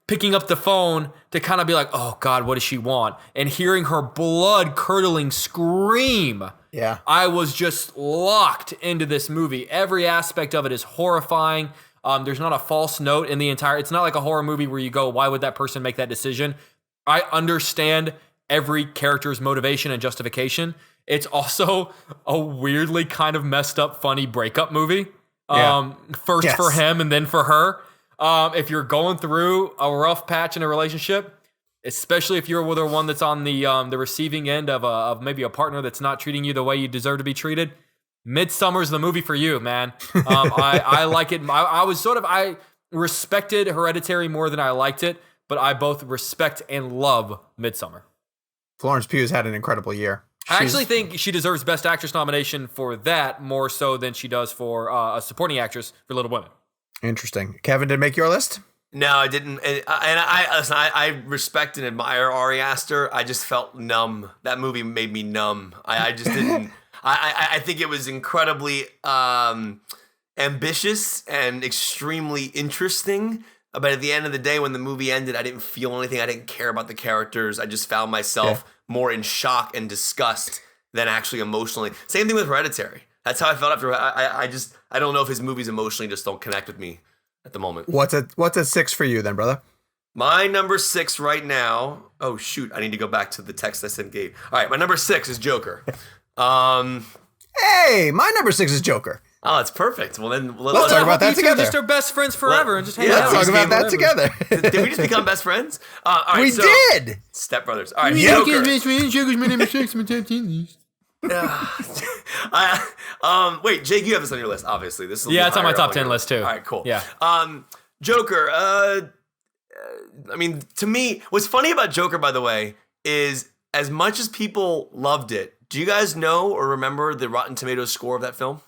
Speaker 2: picking up the phone to kind of be like, oh God, what does she want? And hearing her blood-curdling scream.
Speaker 1: Yeah.
Speaker 2: I was just locked into this movie. Every aspect of it is horrifying. There's not a false note in the entire... It's not like a horror movie where you go, why would that person make that decision? I understand every character's motivation and justification. It's also a weirdly kind of messed up, funny breakup movie. First for him and then for her. If you're going through a rough patch in a relationship, especially if you're with one that's on the receiving end of maybe a partner that's not treating you the way you deserve to be treated, Midsummer's the movie for you, man. I like it. I respected Hereditary more than I liked it, but I both respect and love Midsummer.
Speaker 1: Florence Pugh's had an incredible year.
Speaker 2: I actually think she deserves Best Actress nomination for that more so than she does for a supporting actress for Little Women.
Speaker 1: Interesting. Kevin, did it make your list?
Speaker 3: No, I didn't. And I respect and admire Ari Aster. I just felt numb. That movie made me numb. I just didn't. I think it was incredibly ambitious and extremely interesting. But at the end of the day, when the movie ended, I didn't feel anything. I didn't care about the characters. I just found myself more in shock and disgust than actually emotionally. Same thing with Hereditary. That's how I felt after. I don't know if his movies emotionally just don't connect with me at the moment.
Speaker 1: What's at 6 for you then, brother?
Speaker 3: My number 6 right now. Oh shoot! I need to go back to the text I sent Gabe. All right, my number 6 is Joker.
Speaker 1: Hey, my number 6 is Joker.
Speaker 3: Oh, that's perfect. Well, then
Speaker 1: let's talk about that together.
Speaker 2: Just are best friends forever and just hang
Speaker 1: Let's
Speaker 2: out.
Speaker 1: talk about that together.
Speaker 3: Did we just become best friends? All right,
Speaker 1: we did.
Speaker 3: Stepbrothers. All right,
Speaker 2: Joker.
Speaker 3: Joker's my number 6. Wait, Jake, you have this on your list, obviously. This is
Speaker 2: it's on my top 10 list too.
Speaker 3: All right, cool.
Speaker 2: Yeah.
Speaker 3: Joker. I mean, to me, what's funny about Joker, by the way, is as much as people loved it, do you guys know or remember the Rotten Tomatoes score of that film?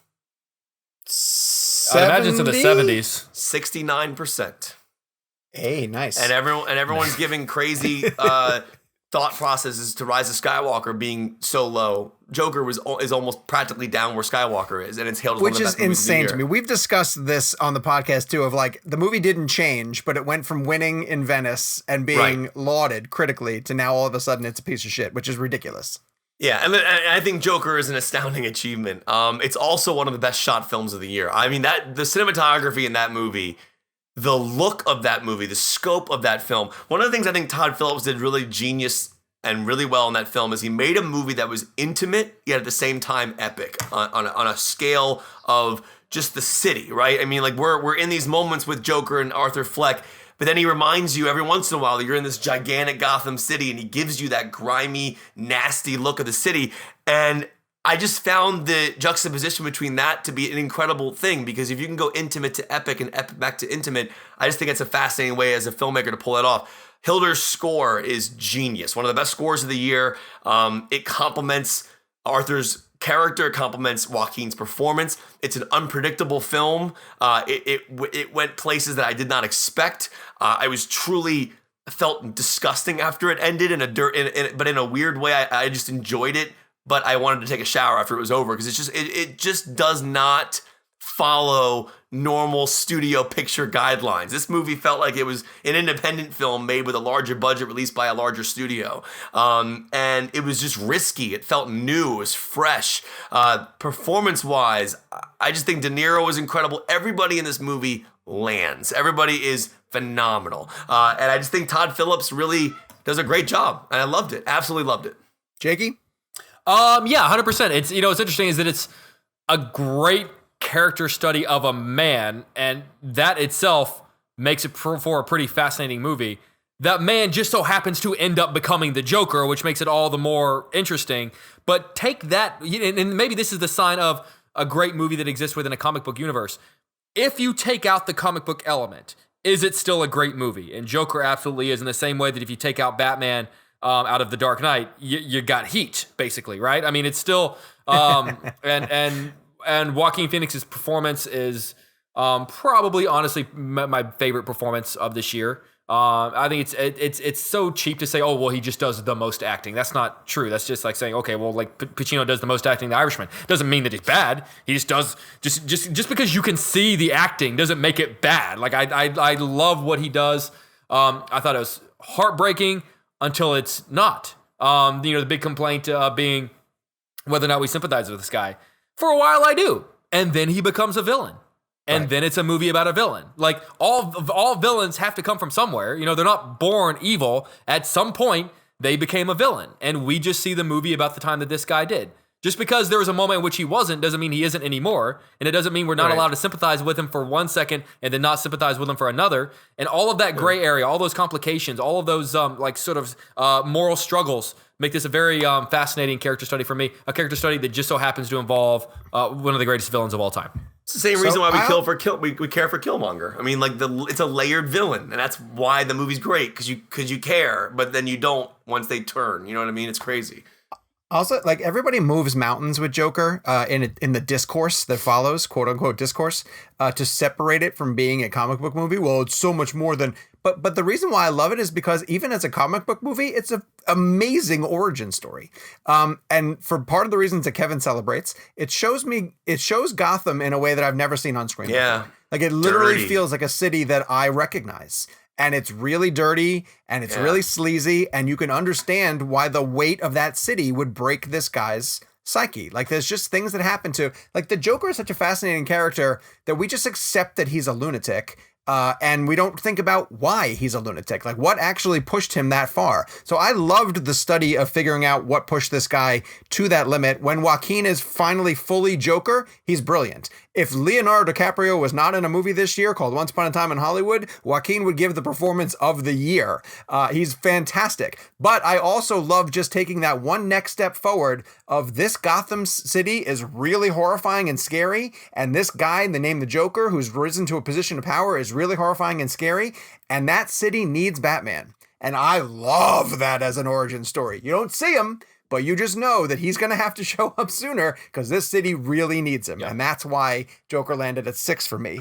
Speaker 2: I imagine it's in the 70s.
Speaker 3: 69%.
Speaker 1: Hey, nice.
Speaker 3: And everyone's giving crazy thought processes to Rise of Skywalker being so low. Joker is almost practically down where Skywalker is, and it's hailed as one of the best movies
Speaker 1: insane
Speaker 3: of the
Speaker 1: to
Speaker 3: year.
Speaker 1: me. We've discussed this on the podcast too, of like the movie didn't change, but it went from winning in Venice and being lauded critically to now all of a sudden it's a piece of shit, which is ridiculous.
Speaker 3: Yeah, and I think Joker is an astounding achievement. It's also one of the best shot films of the year. I mean, the cinematography in that movie, the look of that movie, the scope of that film. One of the things I think Todd Phillips did really genius and really well in that film is he made a movie that was intimate, yet at the same time epic on a scale of just the city, right? I mean, like we're in these moments with Joker and Arthur Fleck, but then he reminds you every once in a while that you're in this gigantic Gotham City, and he gives you that grimy, nasty look of the city. And I just found the juxtaposition between that to be an incredible thing, because if you can go intimate to epic and epic back to intimate, I just think it's a fascinating way as a filmmaker to pull that off. Hilder's score is genius. One of the best scores of the year. It complements Arthur's character, it complements Joaquin's performance. It's an unpredictable film. It went places that I did not expect. I was truly felt disgusting after it ended but in a weird way. I just enjoyed it, but I wanted to take a shower after it was over, because it just does not follow normal studio picture guidelines. This movie felt like it was an independent film made with a larger budget, released by a larger studio. And it was just risky. It felt new. It was fresh. Performance-wise, I just think De Niro was incredible. Everybody in this movie lands. Everybody is phenomenal. And I just think Todd Phillips really does a great job. And I loved it. Absolutely loved it.
Speaker 1: Jakey?
Speaker 2: Yeah, 100%. It's, what's interesting is that it's a great character study of a man, and that itself makes it for a pretty fascinating movie. That man just so happens to end up becoming the Joker, which makes it all the more interesting. But take that, and maybe this is the sign of a great movie that exists within a comic book universe. If you take out the comic book element, is it still a great movie? And Joker absolutely is, in the same way that if you take out Batman out of The Dark Knight, you got Heat, basically, right? I mean, it's still, and Joaquin Phoenix's performance is probably, honestly, my favorite performance of this year. I think it's so cheap to say, oh, well, he just does the most acting. That's not true. That's just like saying, okay, well, like Pacino does the most acting in The Irishman. Doesn't mean that he's bad. He just does, just because you can see the acting doesn't make it bad. Like I love what he does. I thought it was heartbreaking until it's not. The big complaint being whether or not we sympathize with this guy. For a while, I do. And then he becomes a villain. And then it's a movie about a villain. Like, all villains have to come from somewhere. They're not born evil. At some point, they became a villain. And we just see the movie about the time that this guy did. Just because there was a moment in which he wasn't doesn't mean he isn't anymore. And it doesn't mean we're not allowed to sympathize with him for 1 second and then not sympathize with him for another. And all of that gray area, all those complications, all of those moral struggles make this a very fascinating character study for me. A character study that just so happens to involve one of the greatest villains of all time.
Speaker 3: It's the same reason why we care for Killmonger. I mean, it's a layered villain, and that's why the movie's great, because you care, but then you don't once they turn. You know what I mean? It's crazy.
Speaker 1: Also, like, everybody moves mountains with Joker in the discourse that follows, quote unquote discourse, to separate it from being a comic book movie. Well, it's so much more than. But the reason why I love it is because even as a comic book movie, it's an amazing origin story. And for part of the reasons that Kevin celebrates, it shows Gotham in a way that I've never seen on screen.
Speaker 3: Yeah,
Speaker 1: before. Like, it literally feels like a city that I recognize. And it's really dirty, and it's really sleazy, and you can understand why the weight of that city would break this guy's psyche. Like, there's just things that happen to, like, the Joker is such a fascinating character that we just accept that he's a lunatic, and we don't think about why he's a lunatic, like what actually pushed him that far. So I loved the study of figuring out what pushed this guy to that limit. When Joaquin is finally fully Joker, he's brilliant. If Leonardo DiCaprio was not in a movie this year called Once Upon a Time in Hollywood, Joaquin would give the performance of the year. He's fantastic. But I also love just taking that one next step forward of this Gotham City is really horrifying and scary. And this guy, the name the Joker, who's risen to a position of power, is really horrifying and scary. And that city needs Batman. And I love that as an origin story. You don't see him, but you just know that he's going to have to show up sooner because this city really needs him. Yeah. And that's why Joker landed at 6 for me.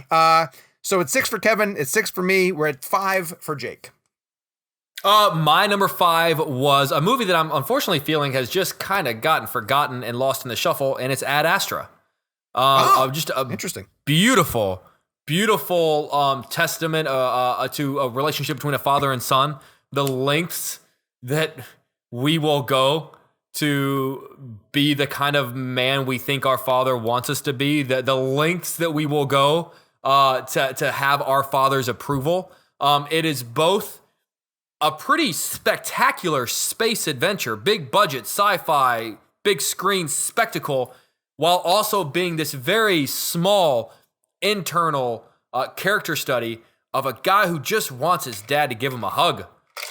Speaker 1: So it's 6 for Kevin. It's 6 for me. We're at 5 for Jake.
Speaker 2: My number 5 was a movie that I'm unfortunately feeling has just kind of gotten forgotten and lost in the shuffle, and it's Ad Astra. Just a
Speaker 1: interesting,
Speaker 2: beautiful testament to a relationship between a father and son. The lengths that we will go to be the kind of man we think our father wants us to be, the lengths that we will go to have our father's approval. It is both a pretty spectacular space adventure, big budget, sci-fi, big screen spectacle, while also being this very small internal character study of a guy who just wants his dad to give him a hug.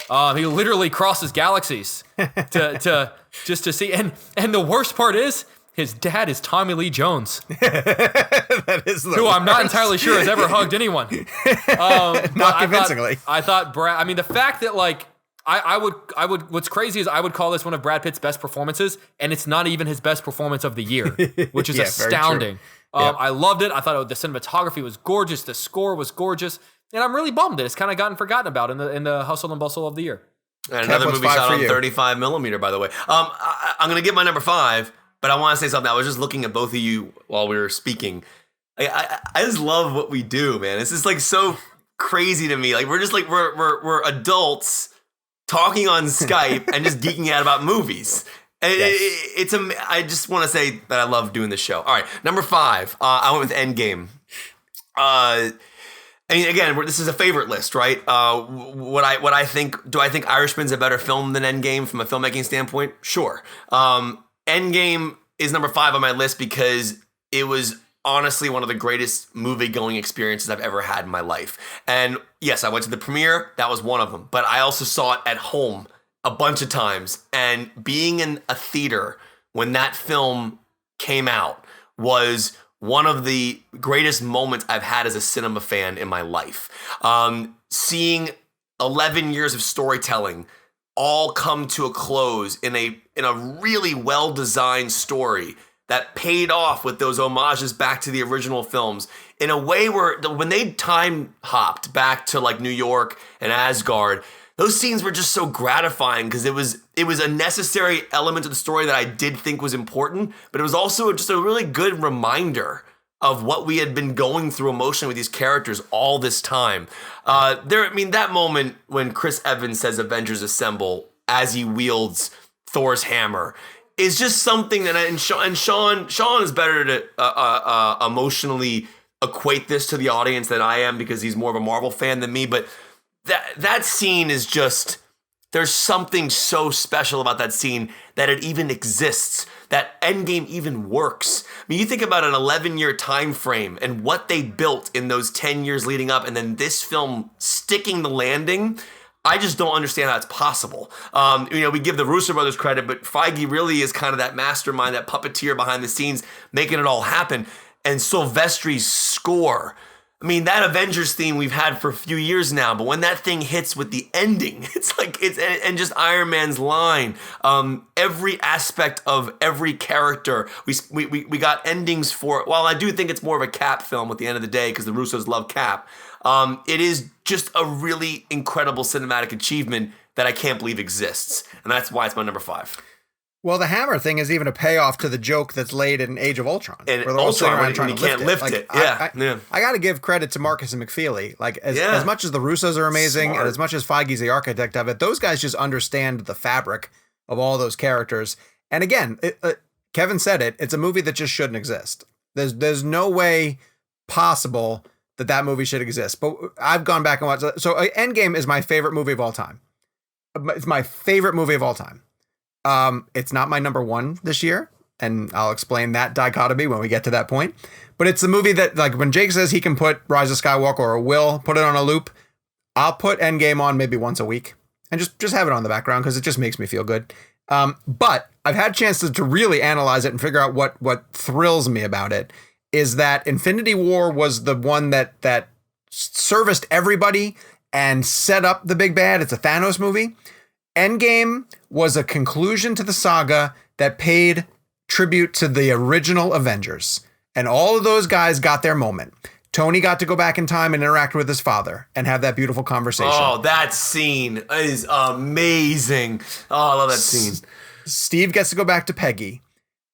Speaker 2: He literally crosses galaxies to just to see. And the worst part is his dad is Tommy Lee Jones,
Speaker 1: That is the
Speaker 2: who I'm not
Speaker 1: worst.
Speaker 2: entirely sure has ever hugged anyone.
Speaker 1: Not convincingly.
Speaker 2: I thought Brad. I mean, the fact that like I would. What's crazy is I would call this one of Brad Pitt's best performances, and it's not even his best performance of the year, which is
Speaker 1: Yeah, very true.
Speaker 2: astounding.
Speaker 1: Yep.
Speaker 2: I loved it. I thought the cinematography was gorgeous. The score was gorgeous, and I'm really bummed that it's kind of gotten forgotten about in the hustle and bustle of the year.
Speaker 3: And another
Speaker 1: what's
Speaker 3: movie
Speaker 1: 5
Speaker 3: shot
Speaker 1: for
Speaker 3: on
Speaker 1: you?
Speaker 3: 35 millimeter, by the way. I'm going to get my number 5, but I want to say something. I was just looking at both of you while we were speaking. I just love what we do, man. This is like so crazy to me. Like we're just like we're adults talking on Skype and just geeking out about movies. And
Speaker 1: Yes.
Speaker 3: I just want to say that I love doing this show. All right, number 5. I went with Endgame. I mean, again, this is a favorite list, right? What I think, do I think Irishman's a better film than Endgame from a filmmaking standpoint? Sure. Endgame is number 5 on my list because it was honestly one of the greatest movie-going experiences I've ever had in my life. And yes, I went to the premiere. That was one of them. But I also saw it at home a bunch of times. And being in a theater when that film came out was one of the greatest moments I've had as a cinema fan in my life. Seeing 11 years of storytelling all come to a close in a really well-designed story that paid off with those homages back to the original films in a way where when they time hopped back to like New York and Asgard, those scenes were just so gratifying because it was a necessary element of the story that I did think was important, but it was also just a really good reminder of what we had been going through emotionally with these characters all this time. That moment when Chris Evans says "Avengers Assemble" as he wields Thor's hammer is just something that Sean is better to emotionally equate this to the audience than I am because he's more of a Marvel fan than me, but that scene is just, there's something so special about that scene that it even exists, that Endgame even works. I mean, you think about an 11-year time frame and what they built in those 10 years leading up, and then this film sticking the landing. I just don't understand how it's possible. We give the Russo brothers credit, but Feige really is kind of that mastermind, that puppeteer behind the scenes, making it all happen. And Silvestri's score, I mean, that Avengers theme we've had for a few years now, but when that thing hits with the ending, and just Iron Man's line, every aspect of every character, we got endings for it. While I do think it's more of a Cap film at the end of the day, because the Russos love Cap, it is just a really incredible cinematic achievement that I can't believe exists. And that's why it's my number 5.
Speaker 1: Well, the hammer thing is even a payoff to the joke that's laid in Age of Ultron.
Speaker 3: And
Speaker 1: where they're all sitting
Speaker 3: Ultron,
Speaker 1: around
Speaker 3: when
Speaker 1: trying
Speaker 3: you
Speaker 1: to
Speaker 3: can't lift
Speaker 1: Like,
Speaker 3: it. Yeah.
Speaker 1: I got to give credit to Marcus and McFeely. Like,
Speaker 3: Yeah.
Speaker 1: as much as the Russos are amazing,
Speaker 3: Smart.
Speaker 1: and as much as Feige's the architect of it, those guys just understand the fabric of all those characters. And again, Kevin said it, it's a movie that just shouldn't exist. There's no way possible that movie should exist. But I've gone back and watched. So Endgame is my favorite movie of all time. It's my favorite movie of all time. It's not my number 1 this year, and I'll explain that dichotomy when we get to that point. But it's the movie that, like, when Jake says he can put Rise of Skywalker or will put it on a loop, I'll put Endgame on maybe once a week and just have it on the background because it just makes me feel good. But I've had chances to really analyze it and figure out what thrills me about it is that Infinity War was the one that serviced everybody and set up the big bad. It's a Thanos movie. Endgame was a conclusion to the saga that paid tribute to the original Avengers. And all of those guys got their moment. Tony got to go back in time and interact with his father and have that beautiful conversation.
Speaker 3: Oh, that scene is amazing. Oh, I love that scene.
Speaker 1: Steve gets to go back to Peggy.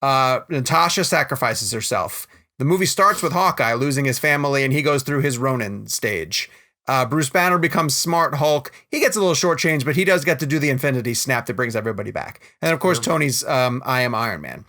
Speaker 1: Natasha sacrifices herself. The movie starts with Hawkeye losing his family and he goes through his Ronin stage. Bruce Banner becomes Smart Hulk. He gets a little shortchanged, but he does get to do the Infinity Snap that brings everybody back. And of course, Tony's I Am Iron Man.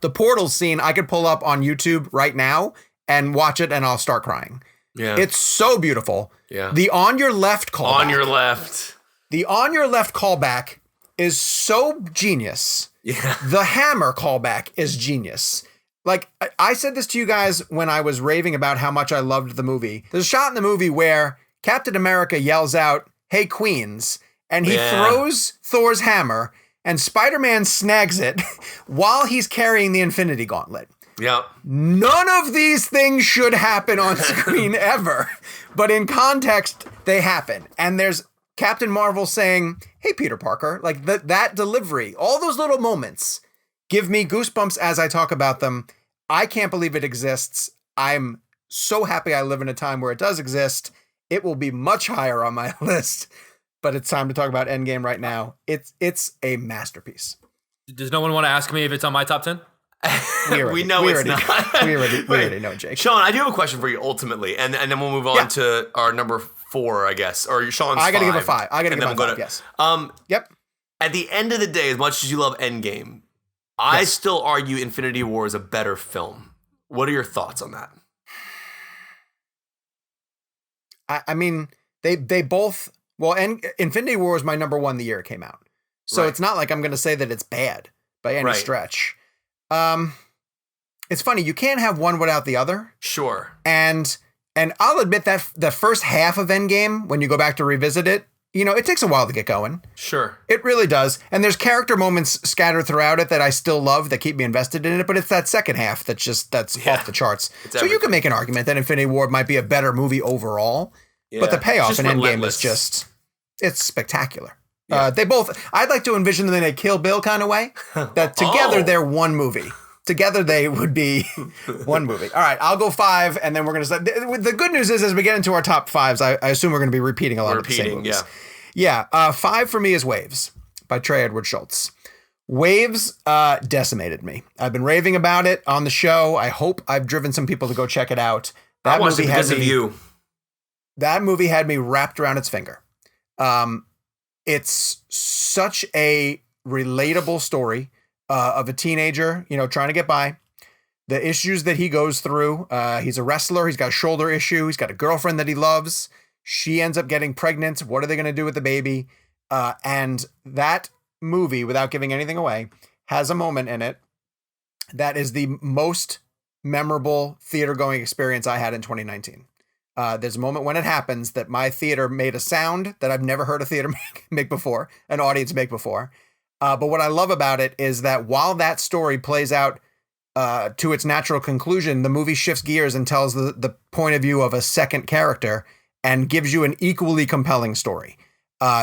Speaker 1: The Portals scene I could pull up on YouTube right now and watch it and I'll start crying.
Speaker 3: Yeah.
Speaker 1: It's so beautiful.
Speaker 3: Yeah.
Speaker 1: The On Your Left callback.
Speaker 3: On your left.
Speaker 1: The On Your Left callback is so genius.
Speaker 3: Yeah.
Speaker 1: The hammer callback is genius. Like, I said this to you guys when I was raving about how much I loved the movie. There's a shot in the movie where Captain America yells out, "Hey, Queens," and he throws Thor's hammer, and Spider-Man snags it while he's carrying the Infinity Gauntlet.
Speaker 3: Yep.
Speaker 1: None of these things should happen on screen ever, but in context, they happen. And there's Captain Marvel saying, "Hey, Peter Parker," like that delivery, all those little moments give me goosebumps as I talk about them. I can't believe it exists. I'm so happy I live in a time where it does exist. It will be much higher on my list, but it's time to talk about Endgame right now. It's a masterpiece.
Speaker 2: Does no one want to ask me if it's on my top 10?
Speaker 3: We know it's not.
Speaker 1: We already know, Jake.
Speaker 3: Sean, I do have a question for you ultimately, and then we'll move on to our number 4, I guess, or Sean's 5.
Speaker 1: I gotta give a 5. I gotta give a 5, yes. Yep.
Speaker 3: At the end of the day, as much as you love Endgame, I still argue Infinity War is a better film. What are your thoughts on that?
Speaker 1: I mean, they both, well, and Infinity War was my number 1 the year it came out. So it's not like I'm going to say that it's bad by any stretch. It's funny, you can't have one without the other.
Speaker 3: Sure.
Speaker 1: And I'll admit that the first half of Endgame, when you go back to revisit it, you know, it takes a while to get going.
Speaker 3: Sure.
Speaker 1: It really does. And there's character moments scattered throughout it that I still love that keep me invested in it, but it's that second half that's off the charts. So you can make an argument that Infinity War might be a better movie overall, but the payoff in Endgame is it's spectacular. Yeah. I'd like to envision them in a Kill Bill kind of way, that together they're one movie. Together they would be one movie. All right, I'll go 5, and then we're going to start. The good news is, as we get into our top 5s, I assume we're going to be repeating a lot of the same movies. Yeah. 5 for me is Waves by Trey Edward Schultz. Waves decimated me. I've been raving about it on the show. I hope I've driven some people to go check it out.
Speaker 3: I watched it because of you.
Speaker 1: That movie had me wrapped around its finger. It's such a relatable story of a teenager, you know, trying to get by. The issues that he goes through. He's a wrestler. He's got a shoulder issue. He's got a girlfriend that he loves. She ends up getting pregnant. What are they going to do with the baby? And that movie, without giving anything away, has a moment in it that is the most memorable theater going experience I had in 2019. There's a moment when it happens that my theater made a sound that I've never heard a theater make before, an audience make before. But what I love about it is that while that story plays out to its natural conclusion, the movie shifts gears and tells the point of view of a second character and gives you an equally compelling story.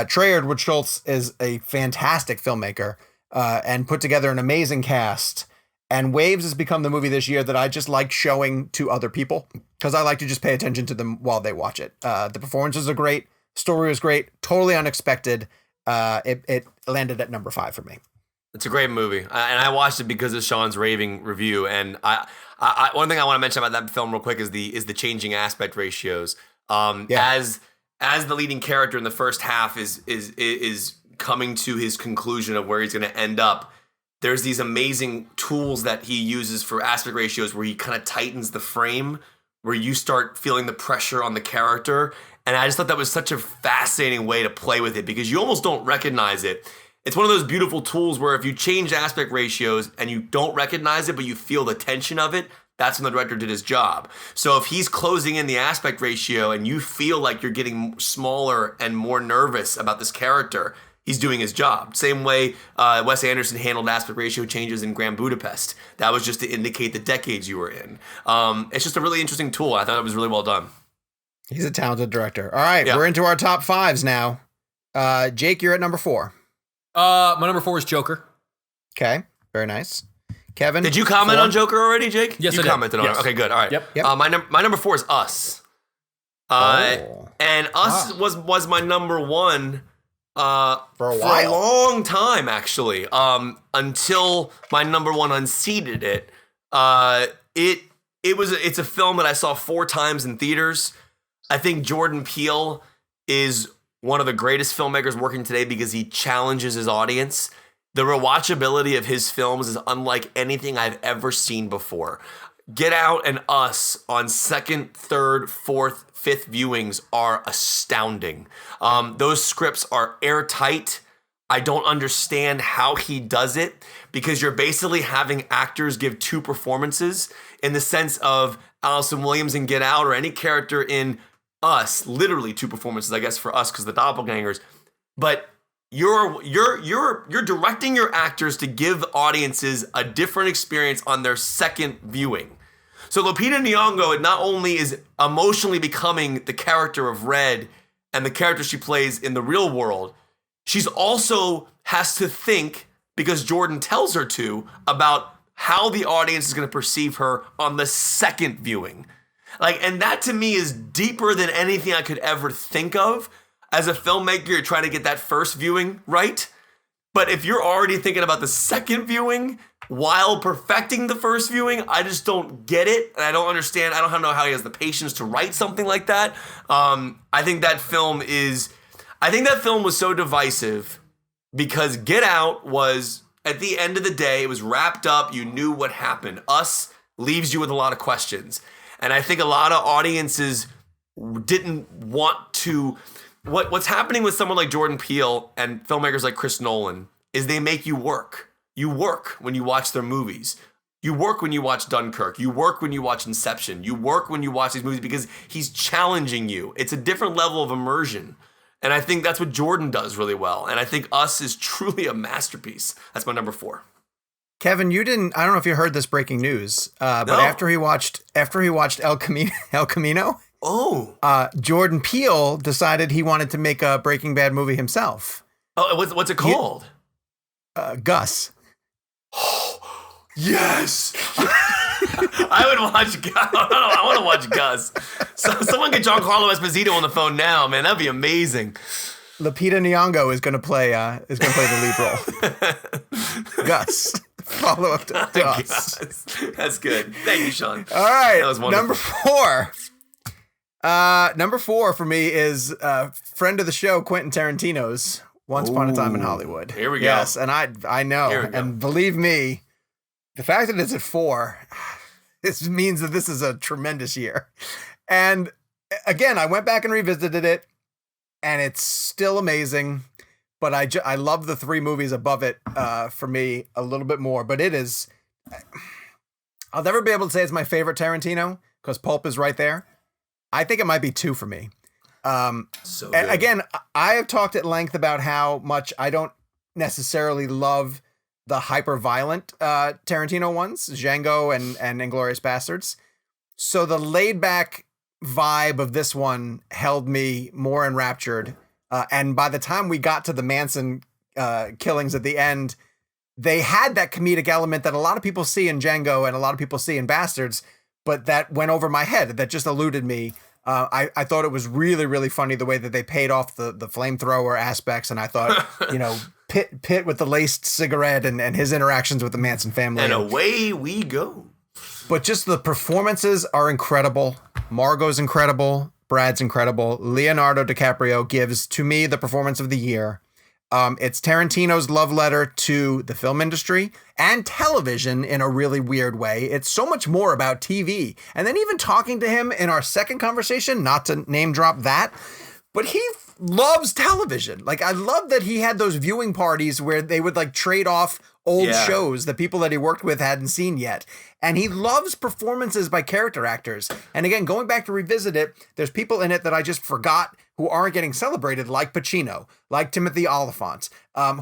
Speaker 1: Trey Edward Schultz is a fantastic filmmaker and put together an amazing cast. And Waves has become the movie this year that I just like showing to other people because I like to just pay attention to them while they watch it. The performances are great. Story was great. Totally unexpected. It landed at number 5 for me.
Speaker 3: It's a great movie. And I watched it because of Sean's raving review. And I one thing I want to mention about that film real quick is the changing aspect ratios. As the leading character in the first half is coming to his conclusion of where he's going to end up, there's these amazing tools that he uses for aspect ratios where he kind of tightens the frame, where you start feeling the pressure on the character. And I just thought that was such a fascinating way to play with it because you almost don't recognize it. It's one of those beautiful tools where if you change aspect ratios and you don't recognize it, but you feel the tension of it, that's when the director did his job. So if he's closing in the aspect ratio and you feel like you're getting smaller and more nervous about this character, he's doing his job. Same way Wes Anderson handled aspect ratio changes in Grand Budapest. That was just to indicate the decades you were in. It's just a really interesting tool. I thought it was really well done.
Speaker 1: He's a talented director. All right, we're into our top 5s now. Jake, you're at number 4.
Speaker 2: My number 4 is Joker.
Speaker 1: Okay, very nice. Kevin,
Speaker 3: did you comment on Joker already, Jake?
Speaker 2: Yes,
Speaker 3: you
Speaker 2: I did.
Speaker 3: commented on it. Okay, good. All right.
Speaker 2: Yep.
Speaker 3: My number 4 is Us. And Us was my number 1 for a long time, actually. Until my number 1 unseated it. It's a film that I saw 4 times in theaters. I think Jordan Peele is one of the greatest filmmakers working today because he challenges his audience. The rewatchability of his films is unlike anything I've ever seen before. Get Out and Us on second, third, fourth, fifth viewings are astounding. Those scripts are airtight. I don't understand how he does it because you're basically having actors give 2 performances in the sense of Allison Williams in Get Out or any character in Us, literally 2 performances, I guess, for Us because the doppelgangers. But you're directing your actors to give audiences a different experience on their second viewing. So Lupita Nyong'o not only is emotionally becoming the character of Red and the character she plays in the real world, she's also has to think, because Jordan tells her to, about how the audience is going to perceive her on the second viewing. Like, and that to me is deeper than anything I could ever think of. As a filmmaker, you're trying to get that first viewing right. But if you're already thinking about the second viewing while perfecting the first viewing, I just don't get it. And I don't understand. I don't know how he has the patience to write something like that. I think that film was so divisive because Get Out was, at the end of the day, it was wrapped up. You knew what happened. Us leaves you with a lot of questions. And I think a lot of audiences didn't want to. What's happening with someone like Jordan Peele and filmmakers like Chris Nolan is they make you work. You work when you watch their movies. You work when you watch Dunkirk. You work when you watch Inception. You work when you watch these movies because he's challenging you. It's a different level of immersion. And I think that's what Jordan does really well. And I think Us is truly a masterpiece. That's my number 4.
Speaker 1: Kevin, I don't know if you heard this breaking news, but
Speaker 3: No.
Speaker 1: after he watched El Camino, Jordan Peele decided he wanted to make a Breaking Bad movie himself.
Speaker 3: Oh, what's it called?
Speaker 1: Gus.
Speaker 3: Yes. I would watch Gus. I want to watch Gus. So, someone get Giancarlo Esposito on the phone now, man. That'd be amazing.
Speaker 1: Lupita Nyong'o is going to play the lead role. Gus. Follow up to Gus.
Speaker 3: That's good. Thank you, Sean.
Speaker 1: All right.
Speaker 3: That was wonderful.
Speaker 1: Number 4 for me is friend of the show, Quentin Tarantino's Once Upon a Time in Hollywood.
Speaker 3: Here we go.
Speaker 1: Yes, and I know, and believe me, the fact that it's at 4, this means that this is a tremendous year. And again, I went back and revisited it, and it's still amazing. But I love the 3 movies above it for me a little bit more. But it is, I'll never be able to say it's my favorite Tarantino because Pulp is right there. I think it might be 2 for me.
Speaker 3: So
Speaker 1: and again, I have talked at length about how much I don't necessarily love the hyper-violent Tarantino ones, Django and Inglourious Bastards. So the laid-back vibe of this one held me more enraptured. And by the time we got to the Manson killings at the end, they had that comedic element that a lot of people see in Django and a lot of people see in Bastards, but that went over my head. That just eluded me. I thought it was really, really funny the way that they paid off the flamethrower aspects. And I thought, Pitt with the laced cigarette and his interactions with the Manson family.
Speaker 3: And away we go.
Speaker 1: But just the performances are incredible. Margot's incredible. Brad's incredible. Leonardo DiCaprio gives, to me, the performance of the year. It's Tarantino's love letter to the film industry and television in a really weird way. It's so much more about TV. And then even talking to him in our second conversation, not to name drop that, but he loves television. Like, I love that he had those viewing parties where they would like trade off old shows that people that he worked with hadn't seen yet. And he loves performances by character actors. And again, going back to revisit it, there's people in it that I just forgot who aren't getting celebrated, like Pacino, like Timothy Olyphant,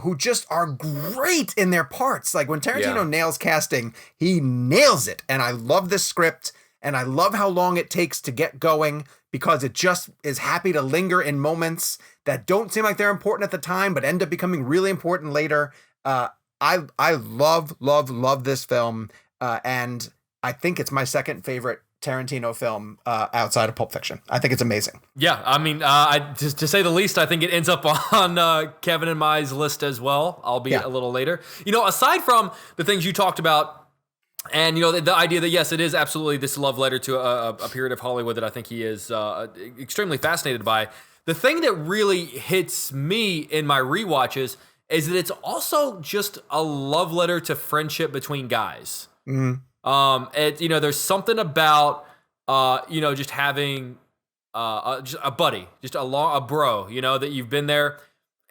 Speaker 1: who just are great in their parts. Like when Tarantino nails casting, he nails it. And I love this script. And I love how long it takes to get going because it just is happy to linger in moments that don't seem like they're important at the time, but end up becoming really important later. I love this film. And I think it's my second favorite Tarantino film outside of Pulp Fiction. I think it's amazing.
Speaker 2: Yeah, I mean, to say the least, I think it ends up on Kevin and my list as well, albeit a little later. Aside from the things you talked about, and the idea that yes, it is absolutely this love letter to a period of Hollywood that I think he is extremely fascinated by. The thing that really hits me in my rewatches is that it's also just a love letter to friendship between guys. Mm-hmm. There's something about just having just a buddy, just a bro, that you've been there,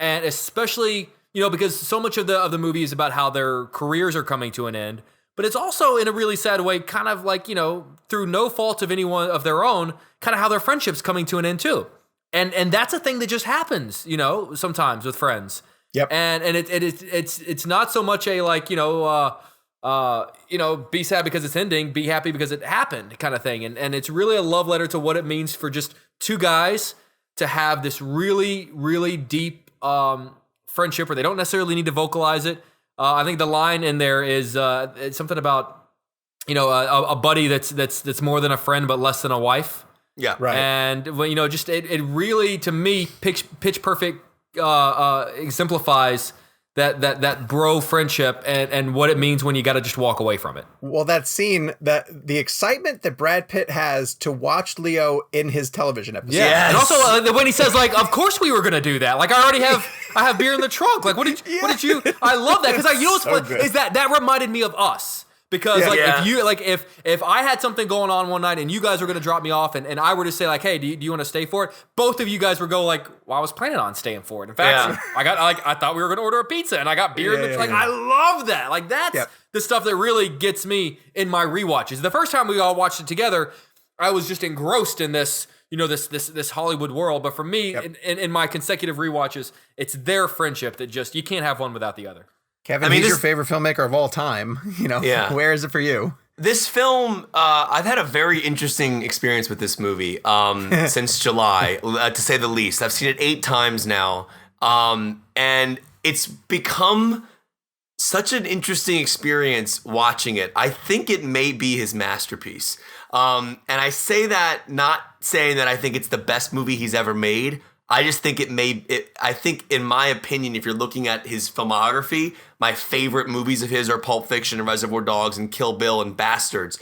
Speaker 2: and especially because so much of the movie is about how their careers are coming to an end. But it's also, in a really sad way, kind of like, through no fault of anyone of their own, kind of how their friendship's coming to an end too. And that's a thing that just happens, sometimes with friends.
Speaker 1: Yep.
Speaker 2: And it's not so much a like, be sad because it's ending, be happy because it happened kind of thing. And it's really a love letter to what it means for just two guys to have this really, really deep friendship where they don't necessarily need to vocalize it. I think the line in there is it's something about, a buddy that's more than a friend but less than a wife.
Speaker 3: Yeah.
Speaker 1: Right.
Speaker 2: And just it really, to me, pitch perfect exemplifies that bro friendship and what it means when you got to just walk away from it.
Speaker 1: Well, that scene, that the excitement that Brad Pitt has to watch Leo in his television episode.
Speaker 2: Yeah,
Speaker 3: Yes.
Speaker 2: and also when he says like, "Of course we were gonna do that." Like I have beer in the trunk. Like what did you? I love that because what's
Speaker 1: So
Speaker 2: fun
Speaker 1: good.
Speaker 2: is that reminded me of us. Because if I had something going on one night and you guys were gonna drop me off and I were to say like, hey, do you want to stay for it? Both of you guys would go like, well, I was planning on staying for it. In fact, I thought we were gonna order a pizza and I got beer. I love that. Like that's the stuff that really gets me in my rewatches. The first time we all watched it together, I was just engrossed in this, this Hollywood world. But for me, in my consecutive rewatches, it's their friendship that just you can't have one without the other.
Speaker 1: Kevin, he's your favorite filmmaker of all time. Where is it for you?
Speaker 3: This film, I've had a very interesting experience with this movie since July, to say the least. I've seen it 8 times now, and it's become such an interesting experience watching it. I think it may be his masterpiece. And I say that not saying that I think it's the best movie he's ever made. I just think I think in my opinion, if you're looking at his filmography, my favorite movies of his are Pulp Fiction and Reservoir Dogs and Kill Bill and Bastards.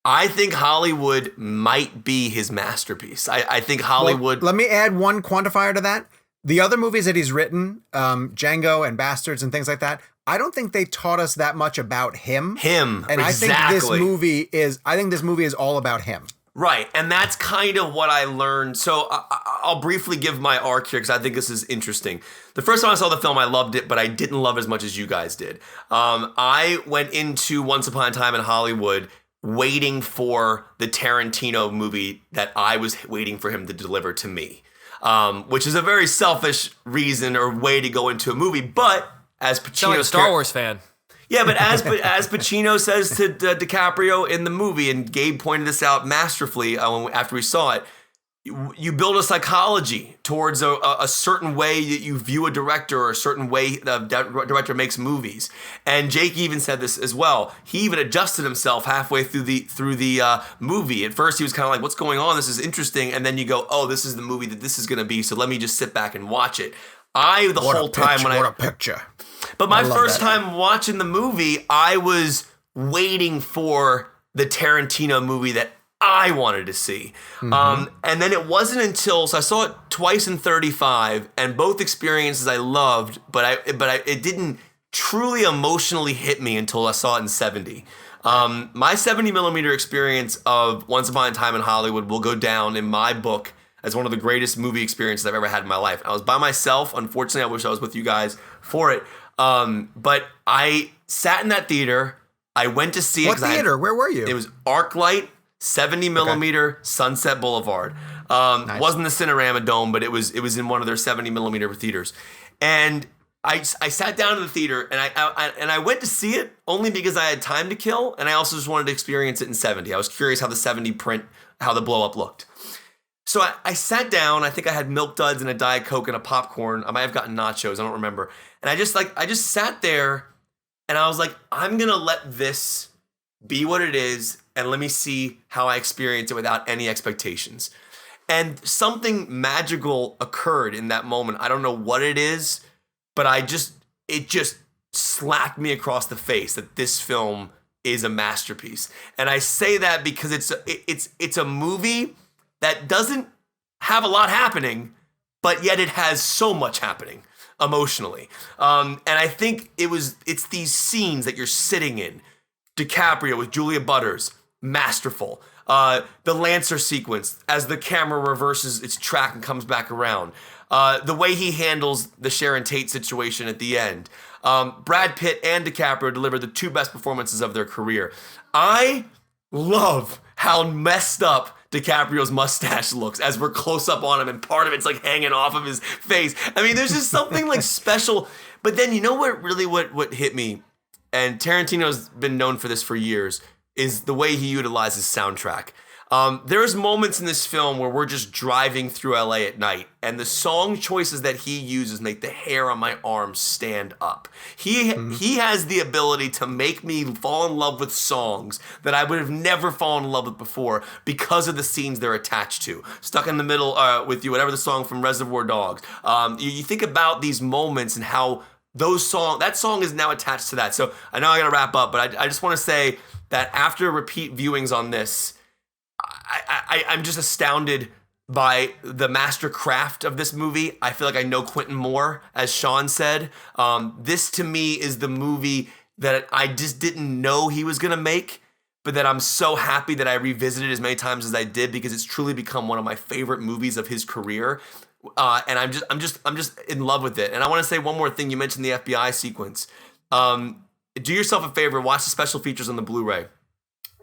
Speaker 3: I think Hollywood might be his masterpiece. I think Hollywood...
Speaker 1: Well, let me add one quantifier to that. The other movies that he's written, Django and Bastards and things like that, I don't think they taught us that much about him.
Speaker 3: And
Speaker 1: exactly. I think this movie is all about him.
Speaker 3: Right, and that's kind of what I learned. So I'll briefly give my arc here because I think this is interesting. The first time I saw the film, I loved it, but I didn't love it as much as you guys did. I went into Once Upon a Time in Hollywood waiting for the Tarantino movie that I was waiting for him to deliver to me, which is a very selfish reason or way to go into a movie. But as Pacino,
Speaker 2: sound like a Star Wars fan.
Speaker 3: Yeah, but as Pacino says to DiCaprio in the movie, and Gabe pointed this out masterfully after we saw it, you build a psychology towards a certain way that you view a director or a certain way the director makes movies. And Jake even said this as well. He even adjusted himself halfway through the movie. At first, he was kind of like, "What's going on? This is interesting." And then you go, "Oh, this is the movie that this is going to be. So let me just sit back and watch it." What a
Speaker 1: picture.
Speaker 3: But my first time watching the movie, I was waiting for the Tarantino movie that I wanted to see. And then it wasn't until, so I saw it twice in 35, and both experiences I loved, but it didn't truly emotionally hit me until I saw it in 70. My 70 millimeter experience of Once Upon a Time in Hollywood will go down in my book as one of the greatest movie experiences I've ever had in my life. I was by myself. Unfortunately, I wish I was with you guys for it. But I sat in that theater. I went to see it.
Speaker 1: What theater? Where were you?
Speaker 3: It was ArcLight, 70 millimeter, Sunset Boulevard.
Speaker 1: Nice.
Speaker 3: Wasn't the Cinerama Dome, but it was in one of their 70 millimeter theaters. And I sat down in the theater and I went to see it only because I had time to kill, and I also just wanted to experience it in 70. I was curious how the 70 print, how the blow up looked. So I sat down. I think I had Milk Duds and a Diet Coke and a popcorn. I might have gotten nachos. I don't remember. And I just sat there, and I was like, I'm gonna let this be what it is, and let me see how I experience it without any expectations. And something magical occurred in that moment. I don't know what it is, but it just slapped me across the face that this film is a masterpiece. And I say that because it's a movie that doesn't have a lot happening, but yet it has so much happening emotionally. And I think it's these scenes that you're sitting in. DiCaprio with Julia Butters, masterful. The Lancer sequence as the camera reverses its track and comes back around. The way he handles the Sharon Tate situation at the end. Brad Pitt and DiCaprio delivered the two best performances of their career. I love how messed up DiCaprio's mustache looks as we're close up on him and part of it's like hanging off of his face. I mean, there's just something like special. But then you know what hit me, and Tarantino's been known for this for years, is the way he utilizes soundtrack. There's moments in this film where we're just driving through LA at night, and the song choices that he uses make the hair on my arms stand up. He has the ability to make me fall in love with songs that I would have never fallen in love with before because of the scenes they're attached to. Stuck in the Middle with You, whatever the song from Reservoir Dogs. You think about these moments and how that song is now attached to that. So I know I gotta wrap up, but I just want to say that after repeat viewings on this, I'm just astounded by the master craft of this movie. I feel like I know Quentin more, as Sean said. This to me is the movie that I just didn't know he was gonna make, but that I'm so happy that I revisited as many times as I did, because it's truly become one of my favorite movies of his career. And I'm just in love with it. And I want to say one more thing. You mentioned the FBI sequence. Do yourself a favor, watch the special features on the Blu-ray.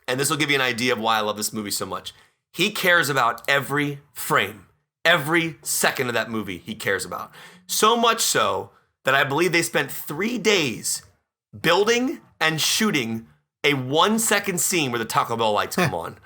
Speaker 3: And this will give you an idea of why I love this movie so much. He cares about every frame, every second of that movie he cares about. So much so that I believe they spent 3 days building and shooting a 1-second scene where the Taco Bell lights come on.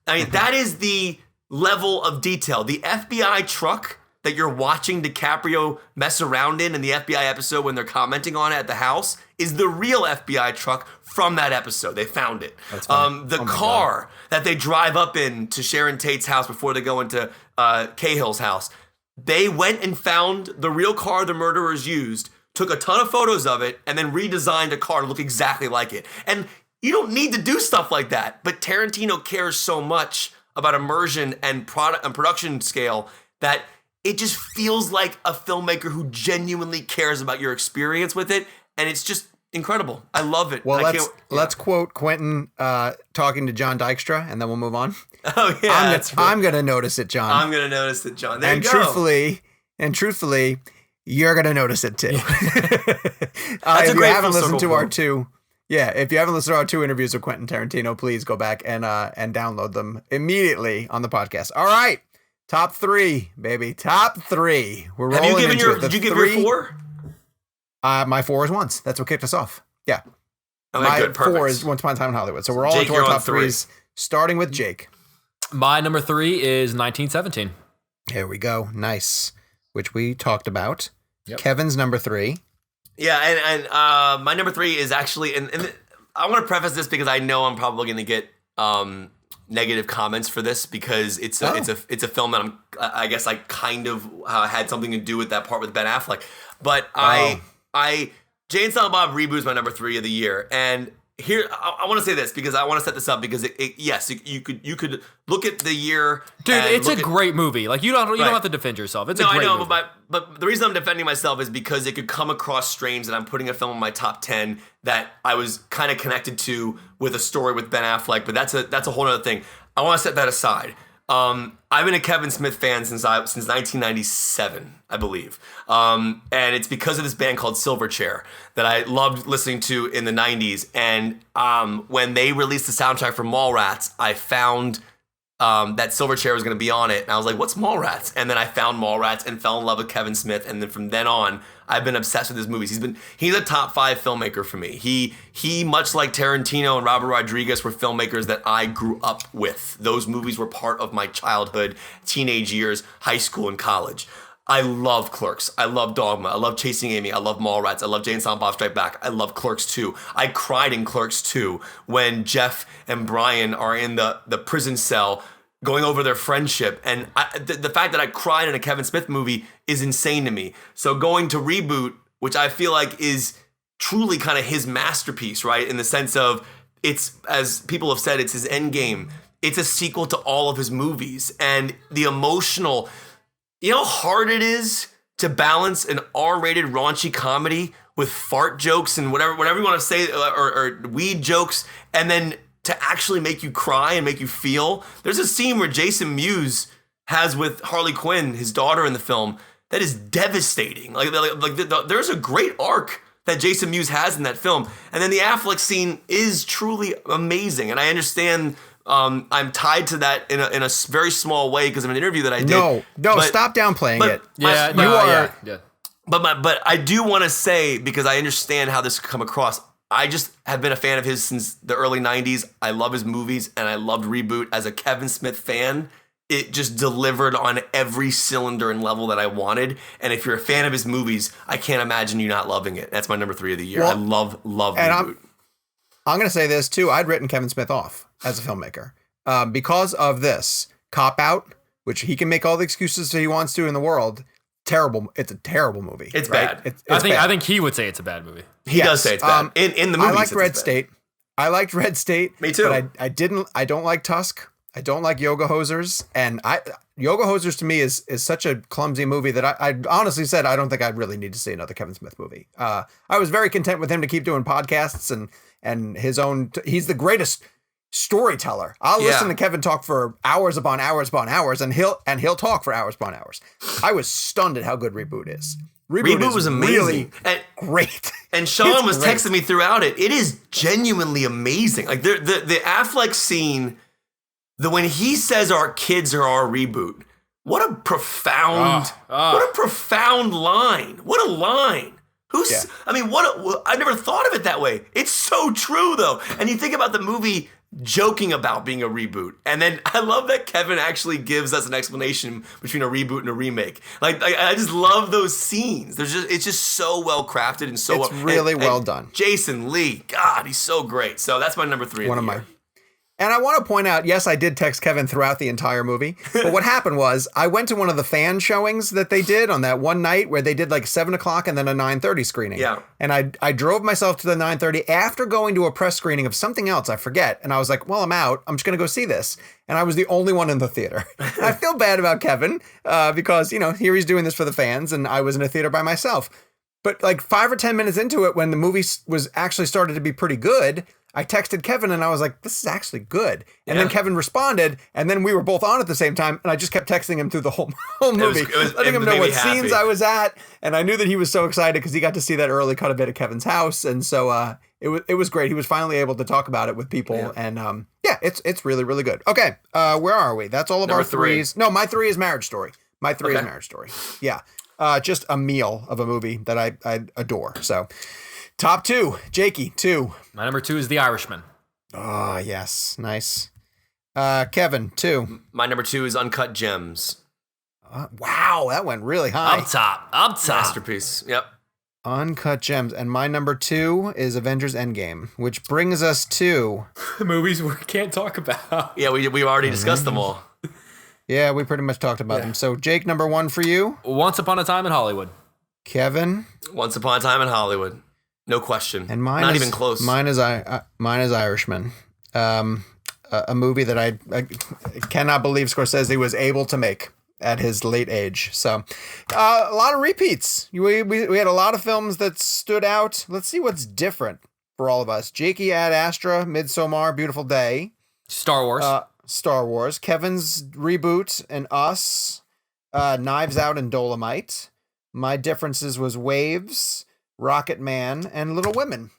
Speaker 3: I mean, that is the level of detail. The FBI truck that you're watching DiCaprio mess around in the FBI episode when they're commenting on it at the house is the real FBI truck from that episode. They found it. The car that they drive up in to Sharon Tate's house before they go into Cahill's house, they went and found the real car the murderers used, took a ton of photos of it, and then redesigned a car to look exactly like it. And you don't need to do stuff like that, but Tarantino cares so much about immersion and production scale that it just feels like a filmmaker who genuinely cares about your experience with it, and it's just incredible. I love it.
Speaker 1: Well, let's quote Quentin talking to John Dykstra, and then we'll move on.
Speaker 3: Oh yeah,
Speaker 1: I'm gonna notice it, John.
Speaker 3: I'm gonna notice it, John. There
Speaker 1: and
Speaker 3: you go.
Speaker 1: Truthfully, you're gonna notice it too.
Speaker 3: That's
Speaker 1: if you haven't listened to our two. Yeah, if you haven't listened to our 2 interviews with Quentin Tarantino, please go back and download them immediately on the podcast. All right. Top 3, baby. Top 3. We're rolling into it.
Speaker 3: Did you give your 4?
Speaker 1: My 4 is Once. That's what kicked us off. Yeah.
Speaker 3: Okay,
Speaker 1: my
Speaker 3: good. Perfect.
Speaker 1: 4 is Once Upon a Time in Hollywood. So we're all
Speaker 3: Jake,
Speaker 1: into our
Speaker 3: you're on
Speaker 1: top
Speaker 3: 3.
Speaker 1: 3s, starting with Jake.
Speaker 2: My number 3 is 1917.
Speaker 1: Here we go. Nice. Which we talked about.
Speaker 2: Yep.
Speaker 1: Kevin's number 3.
Speaker 3: Yeah, and my number 3 is actually, and I want to preface this because I know I'm probably going to get negative comments for this, because it's a film that I guess I kind of had something to do with that part with Ben Affleck. But Jay and Silent Bob Reboot is my number 3 of the year, and here I want to say this because I want to set this up, because you could look at the year,
Speaker 2: dude. It's a great movie. Like you don't have to defend yourself. It's a great movie.
Speaker 3: But the reason I'm defending myself is because it could come across strange that I'm putting a film in my top 10 that I was kind of connected to with a story with Ben Affleck. But that's a whole other thing. I want to set that aside. I've been a Kevin Smith fan since 1997, I believe. And it's because of this band called Silverchair that I loved listening to in the 90s. And when they released the soundtrack for Mallrats, I found that Silverchair was going to be on it. And I was like, what's Mallrats? And then I found Mallrats and fell in love with Kevin Smith. And then from then on, I've been obsessed with his movies. He's a top 5 filmmaker for me. He much like Tarantino and Robert Rodriguez were filmmakers that I grew up with. Those movies were part of my childhood, teenage years, high school, and college. I love Clerks. I love Dogma. I love Chasing Amy. I love Mallrats. I love Jay and Silent Bob Strike Back. I love Clerks 2. I cried in Clerks 2 when Jeff and Brian are in the prison cell going over their friendship. And the fact that I cried in a Kevin Smith movie is insane to me. So going to Reboot, which I feel like is truly kind of his masterpiece, right? In the sense of it's, as people have said, it's his end game. It's a sequel to all of his movies. And the emotional... You know how hard it is to balance an R-rated raunchy comedy with fart jokes and whatever you want to say, or weed jokes, and then to actually make you cry and make you feel? There's a scene where Jason Mewes has with Harley Quinn, his daughter in the film, that is devastating. There's a great arc that Jason Mewes has in that film. And then the Affleck scene is truly amazing. And I understand I'm tied to that in a very small way because of an interview that I did.
Speaker 1: No,
Speaker 3: But-
Speaker 1: stop downplaying it.
Speaker 2: Yeah,
Speaker 1: you are.
Speaker 2: Yeah.
Speaker 3: But I do want to say, because I understand how this could come across, I just have been a fan of his since the early 90s. I love his movies, and I loved Reboot. As a Kevin Smith fan, it just delivered on every cylinder and level that I wanted. And if you're a fan of his movies, I can't imagine you not loving it. That's my number 3 of the year.
Speaker 1: Well,
Speaker 3: I love
Speaker 1: and
Speaker 3: Reboot.
Speaker 1: I'm going to say this too. I'd written Kevin Smith off as a filmmaker because of this Cop Out, which he can make all the excuses that he wants to in the world. Terrible. It's a terrible movie.
Speaker 3: It's
Speaker 1: right?
Speaker 3: bad.
Speaker 2: I think he would say it's a bad movie.
Speaker 3: He does say it's bad. In the movie,
Speaker 1: I liked Red State. I liked Red State.
Speaker 3: Me too.
Speaker 1: But I don't like Tusk. I don't like Yoga Hosers. And Yoga Hosers to me is such a clumsy movie that I honestly said I don't think I'd really need to see another Kevin Smith movie. I was very content with him to keep doing podcasts and his own. He's the greatest storyteller. I'll listen to Kevin talk for hours upon hours upon hours, and he'll talk for hours upon hours. I was stunned at how good Reboot is. Reboot
Speaker 3: was amazing.
Speaker 1: Really
Speaker 3: and,
Speaker 1: great.
Speaker 3: And Sean was
Speaker 1: great.
Speaker 3: texting me throughout it. It is genuinely amazing. Like the Affleck scene, when he says our kids are our reboot. What a profound, what a profound line. What a line. I mean, I never thought of it that way. It's so true though. And you think about the movie joking about being a reboot. And then I love that Kevin actually gives us an explanation between a reboot and a remake. Like I just love those scenes. It's just so well crafted and so
Speaker 1: it's really well done.
Speaker 3: Jason Lee, God, he's so great. So that's my number 3 of the year.
Speaker 1: And I want to point out, yes, I did text Kevin throughout the entire movie. But what happened was I went to one of the fan showings that they did on that one night where they did like 7 o'clock and then a 9:30 screening.
Speaker 3: Yeah.
Speaker 1: And I drove myself to the 9:30 after going to a press screening of something else. I forget. And I was like, well, I'm out. I'm just going to go see this. And I was the only one in the theater. I feel bad about Kevin because, here he's doing this for the fans and I was in a theater by myself. But like 5 or 10 minutes into it, when the movie was actually started to be pretty good, I texted Kevin and I was like, this is actually good. And then Kevin responded, and then we were both on at the same time. And I just kept texting him through the whole movie, letting him know what scenes I was at. And I knew that he was so excited because he got to see that early cut of it at Kevin's house. And so it was great. He was finally able to talk about it with people. Yeah. And it's really, really good. Okay, where are we? That's all of our threes. No, my 3 is Marriage Story. My 3 is Marriage Story. Yeah. Just a meal of a movie that I adore. So top 2, Jakey, 2.
Speaker 2: My number 2 is The Irishman.
Speaker 1: Oh, yes. Nice. Kevin, 2.
Speaker 3: My number 2 is Uncut Gems.
Speaker 1: Wow, that went really high.
Speaker 2: Up top.
Speaker 3: Masterpiece. Yep.
Speaker 1: Uncut Gems. And my number 2 is Avengers Endgame, which brings us to
Speaker 2: movies we can't talk about.
Speaker 3: Yeah, we already discussed them all.
Speaker 1: Yeah, we pretty much talked about them. So, Jake, number 1 for you?
Speaker 2: Once Upon a Time in Hollywood.
Speaker 1: Kevin?
Speaker 3: Once Upon a Time in Hollywood. No question.
Speaker 1: And mine
Speaker 3: not
Speaker 1: is,
Speaker 3: even close.
Speaker 1: Mine is Irishman. A movie that I cannot believe Scorsese was able to make at his late age. So, a lot of repeats. We had a lot of films that stood out. Let's see what's different for all of us. Jakey, Ad Astra, Midsommar, Beautiful Day.
Speaker 2: Star Wars.
Speaker 1: Kevin's Reboot and Us. Knives Out and Dolomite. My differences was Waves, Rocket Man, and Little Women.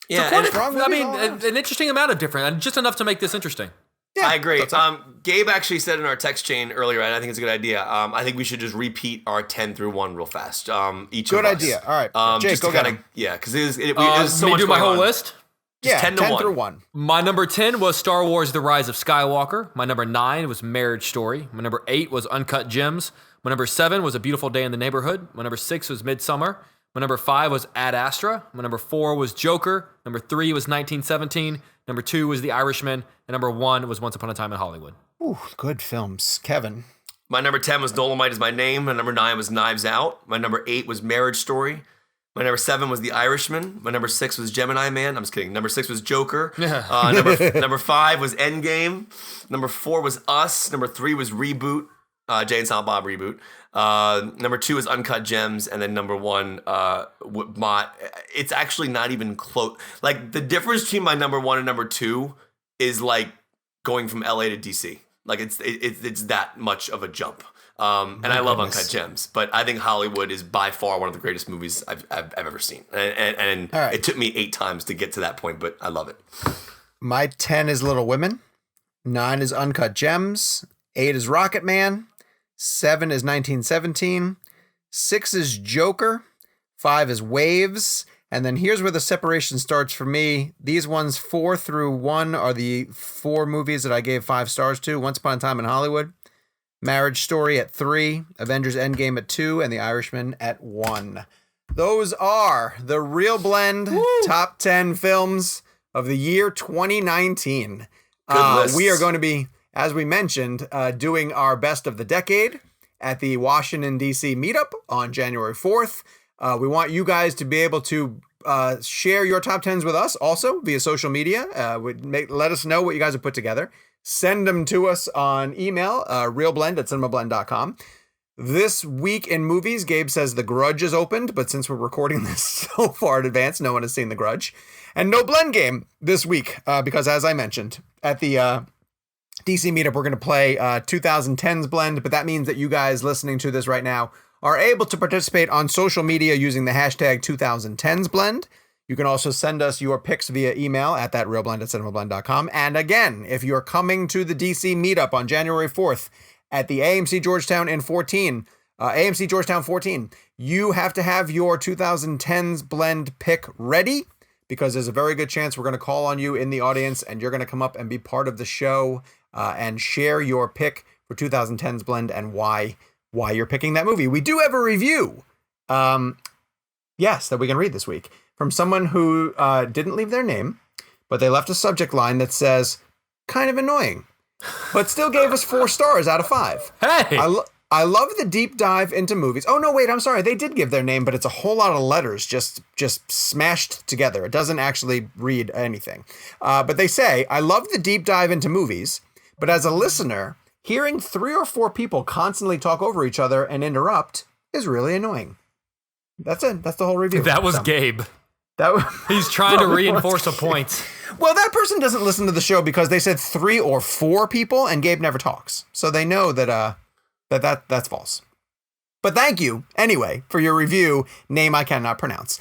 Speaker 3: Yeah,
Speaker 2: an interesting amount of different, just enough to make this interesting.
Speaker 3: Yeah, I agree. Gabe actually said in our text chain earlier, and I think it's a good idea. I think we should just repeat our 10 through 1 real fast. Each
Speaker 1: good
Speaker 3: of us.
Speaker 1: idea. All right, Jake, go get him.
Speaker 3: Yeah, because it was so much
Speaker 2: do my whole list.
Speaker 3: Just 10
Speaker 1: through 1.
Speaker 2: My number 10 was Star Wars: The Rise of Skywalker. My number 9 was Marriage Story. My number 8 was Uncut Gems. My number 7 was A Beautiful Day in the Neighborhood. My number 6 was Midsommar. My number 5 was Ad Astra. My number 4 was Joker. Number 3 was 1917. Number 2 was The Irishman. And number 1 was Once Upon a Time in Hollywood.
Speaker 1: Ooh, good films. Kevin.
Speaker 3: My number 10 was Dolomite Is My Name. My number 9 was Knives Out. My number 8 was Marriage Story. My number 7 was The Irishman. My number 6 was Gemini Man. I'm just kidding. Number 6 was Joker. Number 5 was Endgame. Number 4 was Us. Number 3 was Reboot. Jay and Silent Bob Reboot. Number 2 is Uncut Gems, and then number 1, it's actually not even close. Like the difference between my number 1 and number 2 is like going from LA to DC. Like it's that much of a jump. And I love Uncut Gems, but I think Hollywood is by far one of the greatest movies I've ever seen. And It took me 8 times to get to that point, but I love it.
Speaker 1: My 10 is Little Women. 9 is Uncut Gems. 8 is Rocket Man. 7 is 1917. 6 is Joker. 5 is Waves. And then here's where the separation starts for me. These ones 4 through 1 are the 4 movies that I gave 5 stars to. Once Upon a Time in Hollywood, Marriage Story at 3, Avengers Endgame at 2, and The Irishman at 1. Those are the ReelBlend top 10 films of the year 2019. We are going to be, as we mentioned, doing our best of the decade at the Washington, D.C. meetup on January 4th. We want you guys to be able to share your top 10s with us also via social media. Let us know what you guys have put together. Send them to us on email, ReelBlend@CinemaBlend.com. This week in movies, Gabe says The Grudge is opened, but since we're recording this so far in advance, no one has seen The Grudge. And no blend game this week, because as I mentioned, at the DC meetup, we're going to play 2010s blend, but that means that you guys listening to this right now are able to participate on social media using the hashtag 2010s blend. You can also send us your picks via email at thatreelblend@cinemablend.com. And again, if you're coming to the DC meetup on January 4th at the AMC Georgetown 14, you have to have your 2010s blend pick ready, because there's a very good chance we're going to call on you in the audience and you're going to come up and be part of the show and share your pick for 2010s blend and why you're picking that movie. We do have a review, that we can read this week from someone who didn't leave their name, but they left a subject line that says, kind of annoying, but still gave us 4 stars out of 5.
Speaker 2: Hey!
Speaker 1: I love the deep dive into movies. Oh, no, wait, I'm sorry. They did give their name, but it's a whole lot of letters just smashed together. It doesn't actually read anything. But they say, I love the deep dive into movies, but as a listener, hearing 3 or 4 people constantly talk over each other and interrupt is really annoying. That's it. That's the whole review.
Speaker 2: That was Gabe. He's trying to reinforce a point.
Speaker 1: Well, that person doesn't listen to the show because they said 3 or 4 people and Gabe never talks. So they know that's false. But thank you, anyway, for your review, name I cannot pronounce.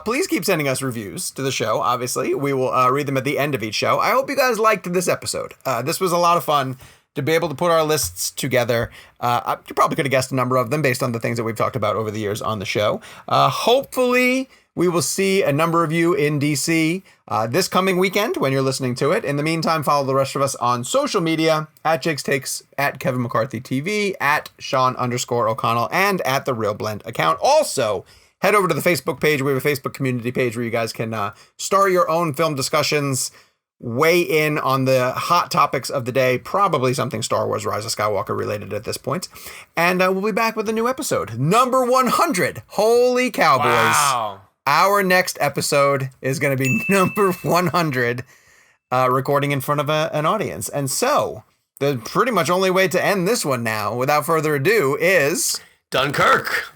Speaker 1: Please keep sending us reviews to the show, obviously. We will read them at the end of each show. I hope you guys liked this episode. This was a lot of fun to be able to put our lists together. You probably could have guessed a number of them based on the things that we've talked about over the years on the show. Hopefully, we will see a number of you in DC this coming weekend when you're listening to it. In the meantime, follow the rest of us on social media at Jake's Takes, at Kevin McCarthy TV, at Sean_O'Connell, and at the ReelBlend account. Also, head over to the Facebook page. We have a Facebook community page where you guys can start your own film discussions, weigh in on the hot topics of the day, probably something Star Wars Rise of Skywalker related at this point. And we'll be back with a new episode. Number 100. Holy cowboys.
Speaker 2: Wow.
Speaker 1: Our next episode is going to be number 100, recording in front of an audience. And so the pretty much only way to end this one now, without further ado, is
Speaker 3: Dunkirk.